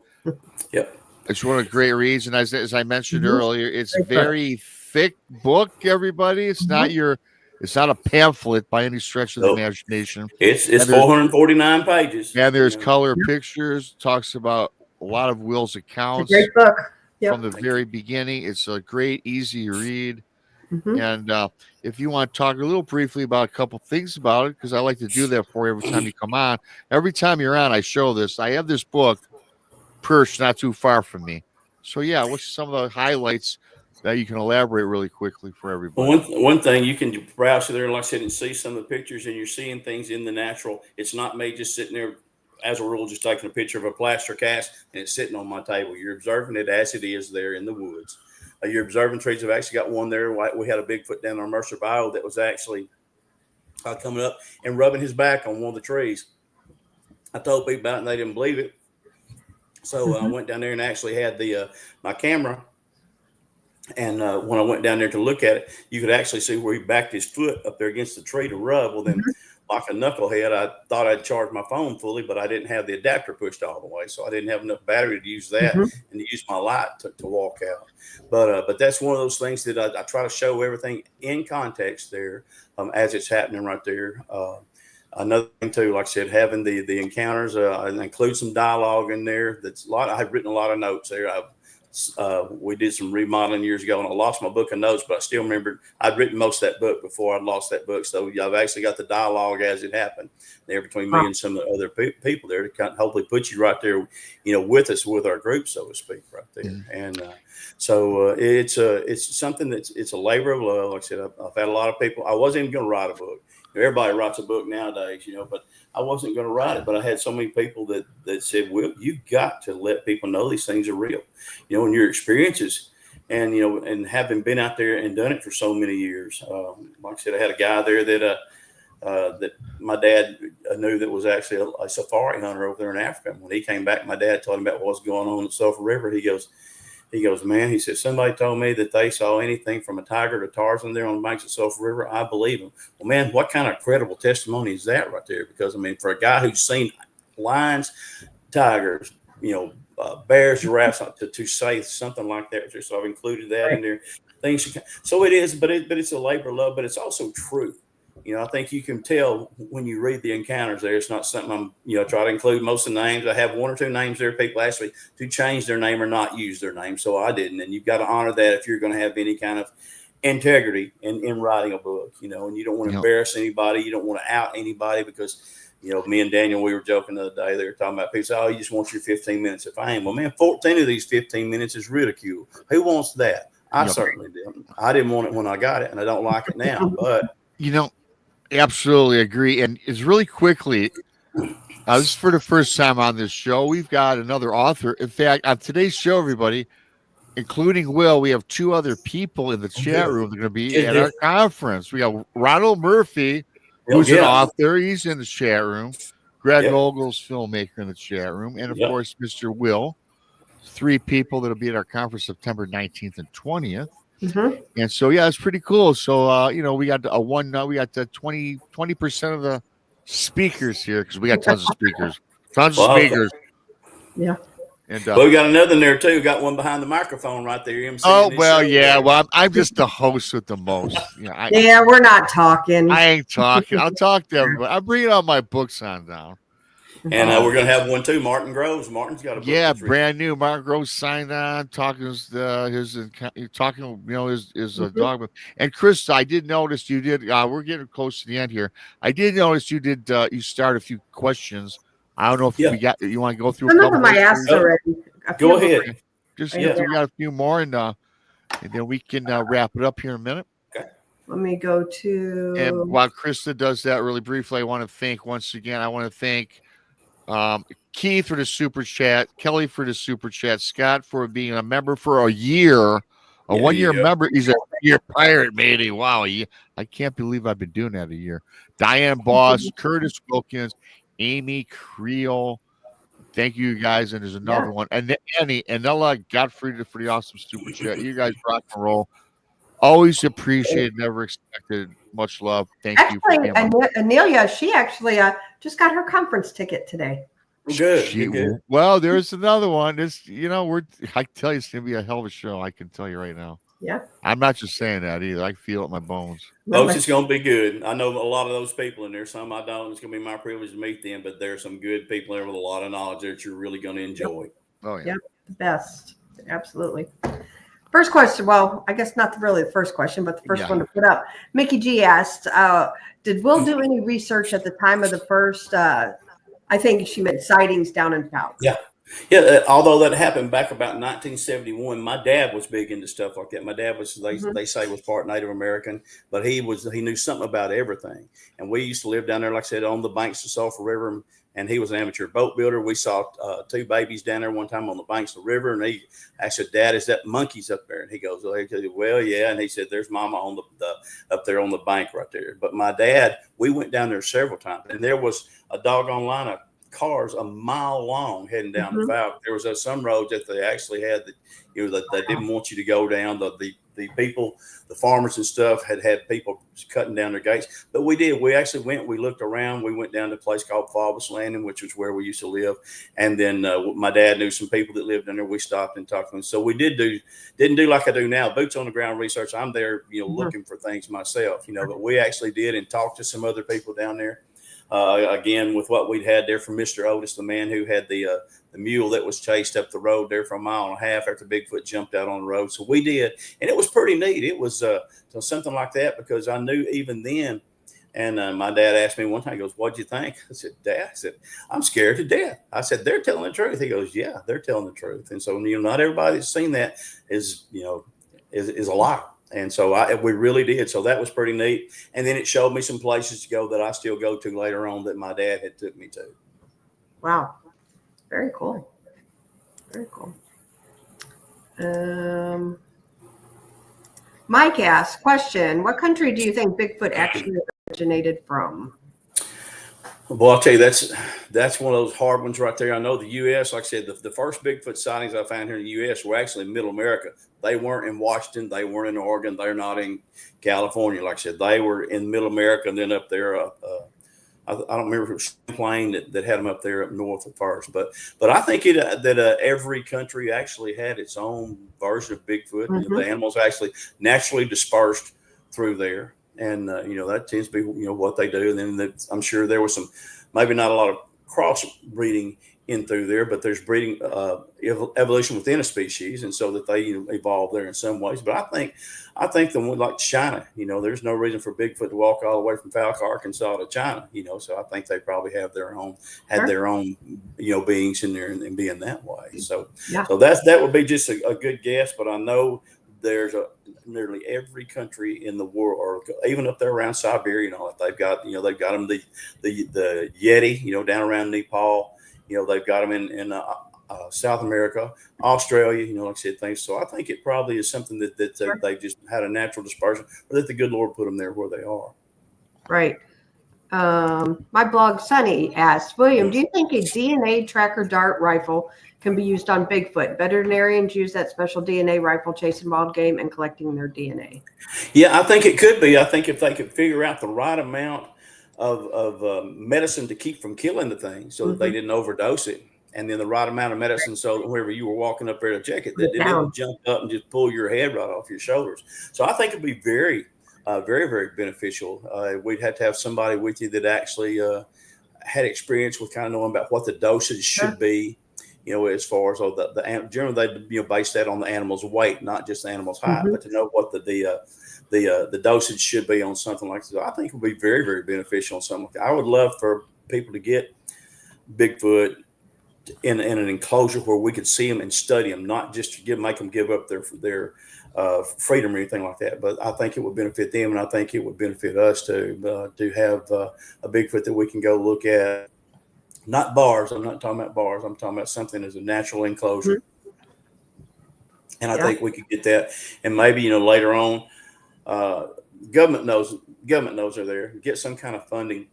Yep. It's one of the great reads, and as I mentioned earlier, it's a very thick book. Everybody, it's not a pamphlet by any stretch of the imagination. It's 449 pages, and there's color pictures. Talks about a lot of Will's accounts. It's a great book from the very beginning. It's a great, easy read. And if you want to talk a little briefly about a couple things about it, because I like to do that for you every time you come on. Every time you're on, I show this. I have this book perched not too far from me. So, yeah, what's some of the highlights that you can elaborate really quickly for everybody? Well, one thing, you can browse there, like I said, and see some of the pictures, and you're seeing things in the natural. It's not me just sitting there, as a rule, just taking a picture of a plaster cast and it's sitting on my table. You're observing it as it is there in the woods. You're observing trees. I've actually got one there. We had a Bigfoot down on Mercer Bayou that was actually coming up and rubbing his back on one of the trees. I told people about it and they didn't believe it. So I went down there and actually had my camera. And when I went down there to look at it, you could actually see where he backed his foot up there against the tree to rub. Well, then, like a knucklehead, I thought I'd charge my phone fully, but I didn't have the adapter pushed all the way. So I didn't have enough battery to use that and to use my light to walk out. But that's one of those things that I try to show everything in context there as it's happening right there. Another thing too, like I said, having the encounters, I include some dialogue in there. I've written a lot of notes there. We did some remodeling years ago, and I lost my book of notes, but I still remember I'd written most of that book before I lost that book. So I've actually got the dialogue as it happened there between me and some of the other people there to kind of hopefully put you right there, with us, with our group, so to speak, right there. And so it's something it's a labor of love. Like I said, I've had a lot of people. I wasn't even going to write a book. Everybody writes a book nowadays, but I wasn't going to write it. But I had so many people that said, "Well, you've got to let people know these things are real, and your experiences And, and having been out there and done it for so many years, like I said, I had a guy there that my dad knew that was actually a safari hunter over there in Africa. When he came back, my dad told him about what's going on at Sulphur River. He goes, man, he said, somebody told me that they saw anything from a tiger to Tarzan there on the banks of Sulphur River. I believe him. Well, man, what kind of credible testimony is that right there? Because, I mean, for a guy who's seen lions, tigers, bears, giraffes, to say something like that. So I've included that in there. So it is, but it's a labor of love, but it's also truth. I think you can tell when you read the encounters there. It's not something I'm, try to include most of the names. I have one or two names there. People ask me to change their name or not use their name. So I didn't. And you've got to honor that if you're going to have any kind of integrity in writing a book, and you don't want to embarrass anybody. You don't want to out anybody because, me and Daniel, we were joking the other day. They were talking about people say, oh, you just want your 15 minutes of fame. Well, man, 14 of these 15 minutes is ridicule. Who wants that? I certainly didn't. I didn't want it when I got it, and I don't like it now. But, absolutely agree. And it's really quickly, this is for the first time on this show. We've got another author. In fact, on today's show, everybody, including Will, we have two other people in the chat room. They're going to be at our conference. We got Ronald Murphy, who's an author. He's in the chat room. Greg Ogle's filmmaker in the chat room. And, of course, Mr. Will. 3 people that'll be at our conference September 19th and 20th. Mm-hmm. And so, it's pretty cool. So, we got we got the 20% of the speakers here because we got tons of speakers. Yeah. And we got another in there too. Got one behind the microphone right there. MC Well, I'm just the host with the most. We're not talking. I ain't talking. I'll talk to everybody. I'm bringing all my books on down. And we're going to have one too. Martin Groves. Martin's got a book. Yeah, brand new. Martin Groves signed on, talking his dog. And Krista, I did notice you did. We're getting close to the end here. I did notice you did. You started a few questions. I don't know if you want to go through. Some of them I asked already. Go ahead. We got a few more, and then we can wrap it up here in a minute. Okay. Let me go to. And while Krista does that, really briefly, I want to thank Keith for the super chat, Kelly for the super chat, Scott for being a member for a year, 1 year member. He's a year pirate, matey. Wow, I can't believe I've been doing that a year. Diane Boss, Curtis Wilkins, Amy Creel. Thank you guys. And there's another one. And Annie and Ella Godfrey for the awesome super chat. You guys rock and roll. Always appreciated, never expected. Much love. Thank you. Anelia, she actually just got her conference ticket today. Good. Well, there's another one. I tell you, it's gonna be a hell of a show. I can tell you right now. Yeah. I'm not just saying that either. I feel it in my bones. Folks, it's gonna be good. I know a lot of those people in there. Some I don't. It's gonna be my privilege to meet them, but there's some good people there with a lot of knowledge that you're really gonna enjoy. Oh yeah. Yep, the best. Absolutely. First question. Well, I guess not really the first question, but the first one to put up. Mickey G asked, did Will do any research at the time of the first, I think she meant sightings down in Fouke? Yeah. Although that happened back about 1971, my dad was big into stuff like that. My dad was, they say, was part Native American, but he knew something about everything. And we used to live down there, like I said, on the banks of Sulphur River. And he was an amateur boat builder. We saw 2 babies down there one time on the banks of the river. And I said, Dad, is that monkeys up there? And he goes, well, yeah. And he said, there's Mama on up there on the bank right there. But my dad, we went down there several times. And there was a doggone line of cars a mile long heading down the Fouke. There was some roads that they actually had that they didn't want you to go down. The people, the farmers and stuff had people cutting down their gates, but we did. We actually went. We looked around. We went down to a place called Falbus Landing, which was where we used to live. And then my dad knew some people that lived in there. We stopped and talked to them. So we didn't do like I do now, boots on the ground research. I'm there, looking for things myself, but we actually did and talked to some other people down there. Again, with what we'd had there from Mr. Otis, the man who had the mule that was chased up the road there for 1.5 miles after Bigfoot jumped out on the road. So we did, and it was pretty neat. It was something like that because I knew even then. And my dad asked me one time, he goes, "What'd you think?" I said, "Dad," I said, "I'm scared to death." I said, "They're telling the truth." He goes, "Yeah, they're telling the truth." And so, not everybody that's seen that is a liar. And so we really did. So that was pretty neat. And then it showed me some places to go that I still go to later on that my dad had took me to. Wow. Very cool. Very cool. Mike asks, question, what country do you think Bigfoot actually originated from? Well, I'll tell you, that's one of those hard ones right there. I know the U.S., like I said, the first Bigfoot sightings I found here in the U.S. were actually in Middle America. They weren't in Washington. They weren't in Oregon. They're not in California. Like I said, they were in Middle America, and then up there, I don't remember if it was Champlain that had them up there up north at first. But I think that every country actually had its own version of Bigfoot. Mm-hmm. You know, the animals actually naturally dispersed through there. And, that tends to be, what they do. And then I'm sure there was some, maybe not a lot of crossbreeding in through there, but there's breeding, evolution within a species. And so that they evolve there in some ways. But I think the one like China, there's no reason for Bigfoot to walk all the way from Fouke, Arkansas to China, so I think they probably had their own beings in there and being that way. So, so that would be just a good guess, but I know there's nearly every country in the world, or even up there around Siberia, they've got them the Yeti, down around Nepal, they've got them in South America, Australia, like I said, things. So I think it probably is something that they just had a natural dispersion, or that the good Lord put them there where they are. Right. My blog Sunny asks, William, do you think a DNA tracker dart rifle can be used on Bigfoot? Veterinarians use that special DNA rifle chasing wild game and collecting their DNA. Yeah, I think it could be. I think if they could figure out the right amount of medicine to keep from killing the thing, so that they didn't overdose it, and then the right amount of medicine so that whenever you were walking up there to check it, that it didn't jump up and just pull your head right off your shoulders. So I think it'd be very, very beneficial. We'd have to have somebody with you that actually had experience with kind of knowing about what the dosage should be. As far as the generally they base that on the animal's weight, not just the animal's height, but to know what the dosage should be on something like this. I think it would be very, very beneficial on something like that. I would love for people to get Bigfoot in an enclosure where we could see them and study them, not just to make them give up their freedom or anything like that. But I think it would benefit them, and I think it would benefit us to have a Bigfoot that we can go look at. Not bars. I'm not talking about bars. I'm talking about something as a natural enclosure. And I think we could get that. And maybe, later on, government knows they're there. Get some kind of funding.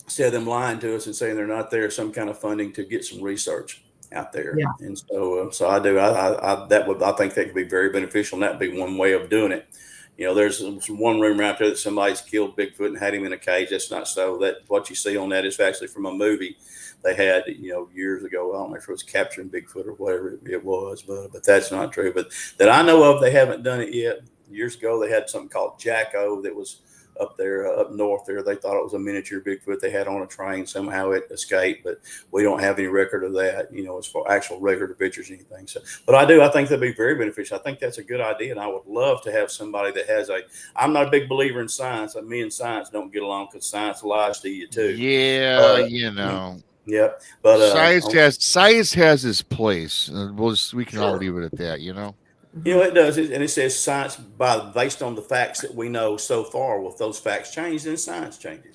Instead of them lying to us and saying they're not there, some kind of funding to get some research out there. Yeah. And so I do. I think that could be very beneficial. And that'd be one way of doing it. There's one rumor out there that somebody's killed Bigfoot and had him in a cage. That's not so. That what you see on that is actually from a movie they had, years ago. I don't know if it was Capturing Bigfoot or whatever it was, but that's not true. But that I know of, they haven't done it yet. Years ago, they had something called Jacko that was up there, up north there. They thought it was a miniature Bigfoot they had on a train. Somehow it escaped, but we don't have any record of that, as far actual record of pictures or anything. So, but I think that'd be very beneficial. I think that's a good idea. And I would love to have somebody that has I'm not a big believer in science. Me and science don't get along because science lies to you too. Yeah. Yeah. But science has its place. We can all leave it at that, it does, and it says science based on the facts that we know so far. Well, if those facts change, then science changes.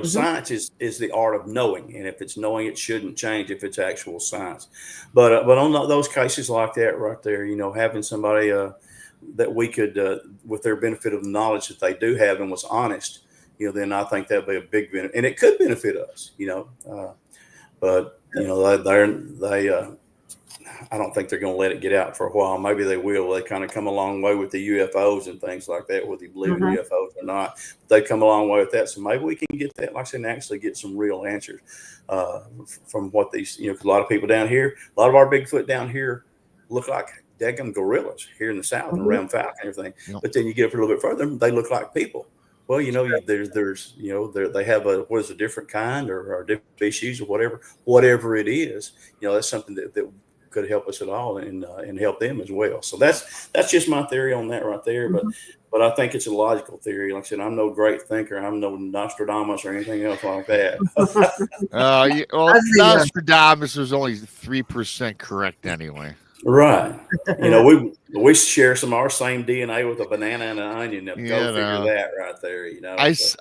Science is the art of knowing, and if it's knowing, it shouldn't change if it's actual science. But on those cases like that right there, having somebody that we could, with their benefit of the knowledge that they do have and was honest, then I think that'd be a big benefit, and it could benefit us. But I don't think they're going to let it get out for a while. Maybe they will. They kind of come a long way with the UFOs and things like that, whether you believe in UFOs or not. They come a long way with that. So maybe we can get that, like I said, and actually get some real answers from what these, because a lot of people down here, a lot of our Bigfoot down here look like daggum gorillas here in the South and around Fouke and everything. But then you get up a little bit further, they look like people. Well, there's they have a different kind or a different species or whatever it is. That's something that could help us at all and help them as well. So that's just my theory on that right there. But I think it's a logical theory. Like I said, I'm no great thinker. I'm no Nostradamus or anything else like that. Nostradamus was only 3% correct anyway. Right. We share some of our same DNA with a banana and an onion. Go figure that right there.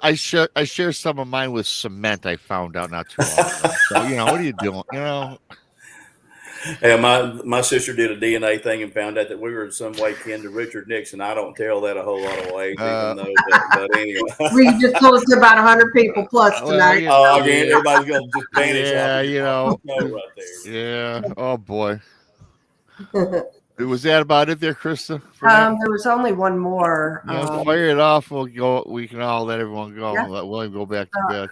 I share some of mine with cement. I found out not too long ago. So what are you doing? Yeah, my sister did a DNA thing and found out that we were in some way kin to Richard Nixon. I don't tell that a whole lot of ways, even though, but anyway. We just told us about 100 people plus tonight. Again, everybody's gonna just vanish. Yeah, off right there. Yeah. Oh boy. Was that about it there, Krista? There was only one more. Fire it off. We'll go. We can all let everyone go. Yeah. Let William go back to bed.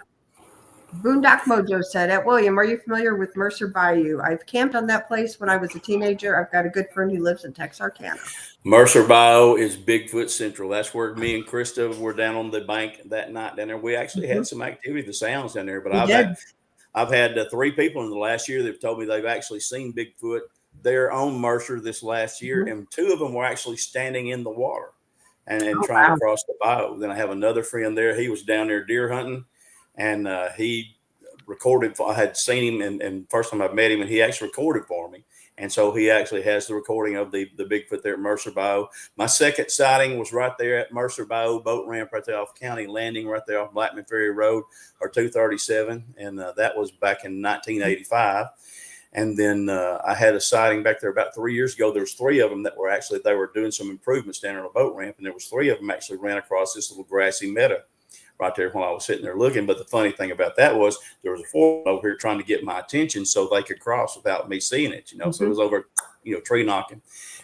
Boondock Mojo said, "At William, are you familiar with Mercer Bayou? I've camped on that place when I was a teenager. I've got a good friend who lives in Texarkana." Mercer Bayou is Bigfoot Central. That's where me and Krista were down on the bank that night down there. We actually had some activity, the sounds down there. But I've had 3 people in the last year that have told me they've actually seen Bigfoot there on Mercer this last year, and 2 of them were actually standing in the water and trying to cross the bayou. Then I have another friend there. He was down there deer hunting. And he recorded. I had seen him, and first time I met him, and he actually recorded for me. And so he actually has the recording of the Bigfoot there at Mercer Bayou. My second sighting was right there at Mercer Bayou boat ramp right there off County Landing, right there off Blackman Ferry Road, or 237, and that was back in 1985. And then I had a sighting back there about 3 years ago. There was 3 of them that were actually, they were doing some improvements down on a boat ramp, and there was 3 of them actually ran across this little grassy meadow right there while I was sitting there looking. But the funny thing about that was there was a 4 over here trying to get my attention so they could cross without me seeing it, So it was over, tree knocking.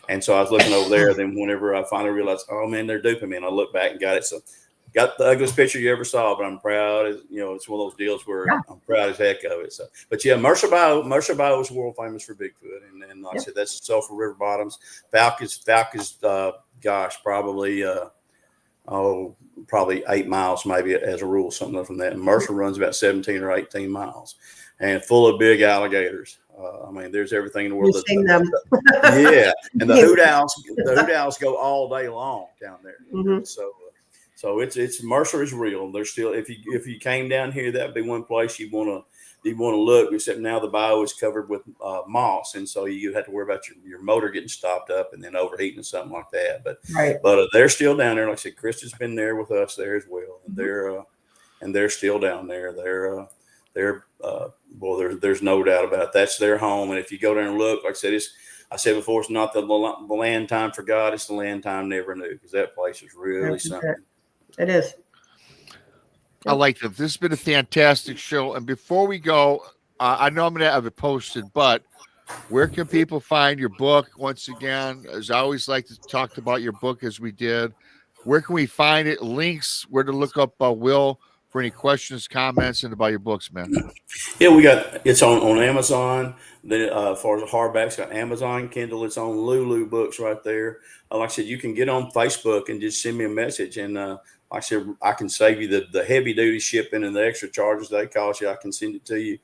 And so I was looking over there. Then whenever I finally realized, oh man, they're duping me, and I looked back and got it. So got the ugliest picture you ever saw, but I'm proud. It's one of those deals where I'm proud as heck of it. So, but yeah, Mercer Bayou is world famous for Bigfoot, and like I said, that's the Sulphur River bottoms. Fouke is probably 8 miles, maybe as a rule, something from that. And Mercer runs about 17 or 18 miles, and full of big alligators. I mean, there's everything in the world. You've seen them. Yeah, and the hoot owls go all day long down there. So it's Mercer is real. There's still, if you came down here, that'd be one place you want to look. Except now the bayou is covered with moss, and so you have to worry about your motor getting stopped up and then overheating or something like that. But they're still down there. Like I said, Krista's been there with us there as well, and they're still down there. There's no doubt about it. That's their home. And if you go there and look, like I said before, it's not the land time for God. It's the land time never knew, because that place is really something. It is. I like that. This has been a fantastic show. And before we go, I know I'm going to have it posted, but where can people find your book? Once again, as I always like to talk about your book as we did, where can we find it? Links, where to look up Will for any questions, comments, and about your books, man. Yeah, it's on Amazon. Then as far as the hardbacks, got Amazon, Kindle. It's on Lulu Books right there. Like I said, you can get on Facebook and just send me a message, and like I said, I can save you the heavy duty shipping and the extra charges they cost you. I can send it to you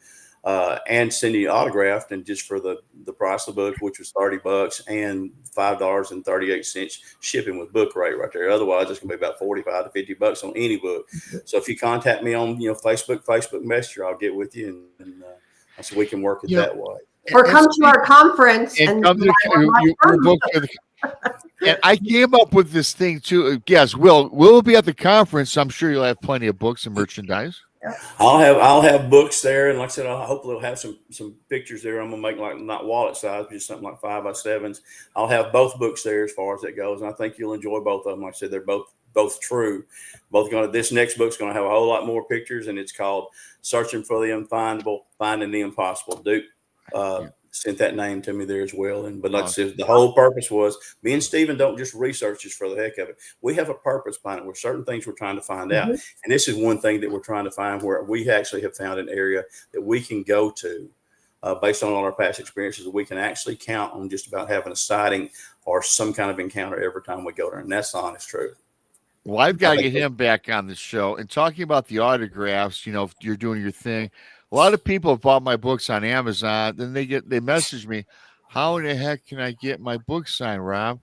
and send you autographed, and just for the price of the book, which was $30 and $5.38 shipping with book rate right there. Otherwise, it's gonna be about $45 to $50 on any book. So if you contact me on Facebook Messenger, I'll get with you, and so we can work it that way. Or come to our conference and come to your book. And I came up with this thing too. Yes, we'll be at the conference. I'm sure you'll have plenty of books and merchandise. I'll have books there, and like I said, hopefully I'll have some pictures there. I'm gonna make not wallet size, but just something like 5x7s. I'll have both books there as far as that goes, and I think you'll enjoy both of them. Like I said, they're both true. This next book's gonna have a whole lot more pictures, and it's called "Searching for the Unfindable, Finding the Impossible." Duke sent that name to me there as well. But like I said, the whole purpose was, me and Stephen don't just research this for the heck of it. We have a purpose behind it. Where certain things we're trying to find out. And this is one thing that we're trying to find, where we actually have found an area that we can go to based on all our past experiences. We can actually count on just about having a sighting or some kind of encounter every time we go there. And that's the honest truth. Well, I've got to get him back on the show. And talking about the autographs, if you're doing your thing, a lot of people have bought my books on Amazon. Then they message me, how in the heck can I get my book signed, Rob?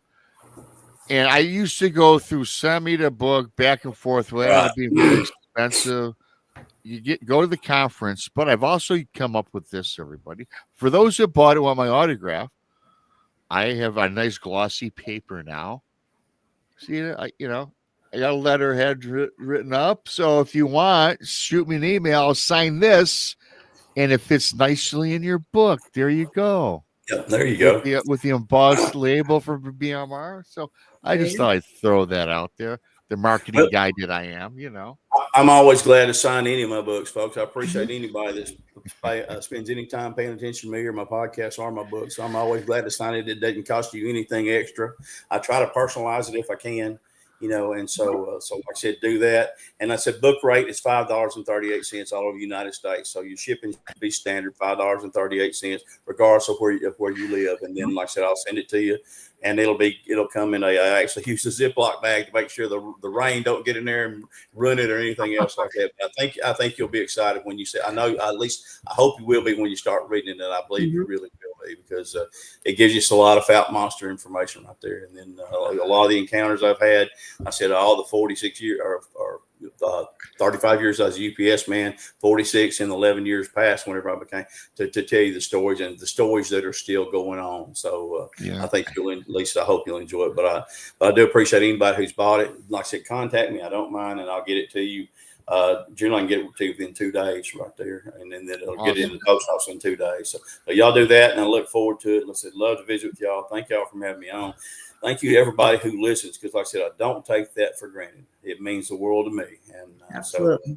And I used to go through send me the book back and forth. Well, that would be really expensive. Go to the conference. But I've also come up with this, everybody. For those who bought it on my autograph, I have a nice glossy paper now. See, I got a letterhead written up. So if you want, shoot me an email. I'll sign this, and it fits nicely in your book. There you go. Yeah, there you go. With the embossed label for BMR. So I just thought I'd throw that out there. The marketing guy that I am, I'm always glad to sign any of my books, folks. I appreciate anybody that spends any time paying attention to me or my podcast or my books. So I'm always glad to sign it. It doesn't cost you anything extra. I try to personalize it if I can, and so like I said, do that. And I said, book rate is $5.38 all over the United States. So your shipping should be standard, $5.38, regardless of where you live. And then, like I said, I'll send it to you. And it'll come in I actually use a Ziploc bag to make sure the rain don't get in there and ruin it or anything else like that. But I think you'll be excited when you say, I hope you will be when you start reading it. And I believe you really will be, because it gives you a lot of Fouke Monster information right there. And then a lot of the encounters I've had, I said all the 46 years or 35 years as a UPS man, 46 and 11 years past whenever I became to tell you the stories and the stories that are still going on. So I think I hope you'll enjoy it. But I do appreciate anybody who's bought it. Like I said, contact me. I don't mind, and I'll get it to you. Generally, I can get it to you within 2 days right there, and then it'll get it in the post office in 2 days. So y'all do that, and I look forward to it. Like I said, love to visit with y'all. Thank y'all for having me on. Thank you to everybody who listens, because like I said, I don't take that for granted. It means the world to me. And absolutely.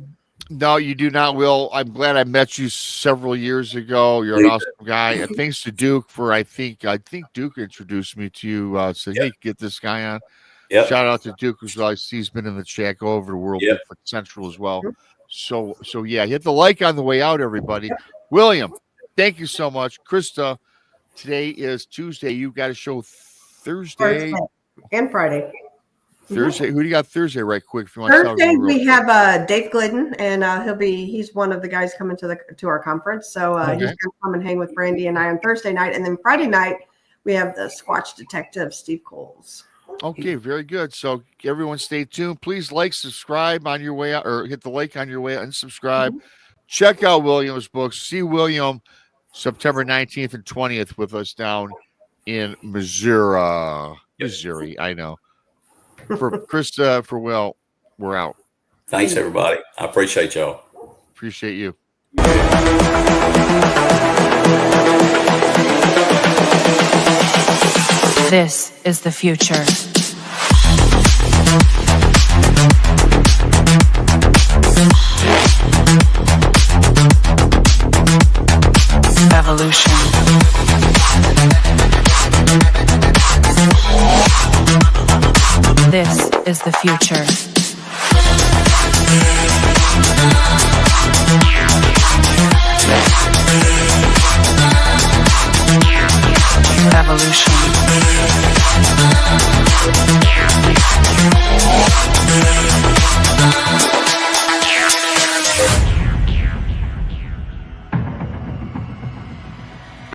No, you do not, Will. I'm glad I met you several years ago. You're an awesome guy. And thanks to Duke for, I think Duke introduced me to you. Said, hey, get this guy on. Yep. Shout out to Duke, who's he's been in the chat. Go over to World Bigfoot Central as well. So yeah, hit the like on the way out, everybody. William, thank you so much. Krista, today is Tuesday. You've got a show Thursday and Friday. Thursday. Who do you got Thursday? Right quick, if you want. Thursday we have Dave Glidden, and he's one of the guys coming to our conference. So he's going to come and hang with Brandy and I on Thursday night, and then Friday night we have the Squatch detective Steve Coles. Okay, very good. So everyone, stay tuned. Please subscribe on your way out, or hit the like on your way out and subscribe. Check out William's books. See William September 19th and 20th with us down in Missouri. I know. For Krista, for Will, we're out. Thanks, everybody. I appreciate y'all. Appreciate you. This is the future. Evolution. This is the future. Evolution.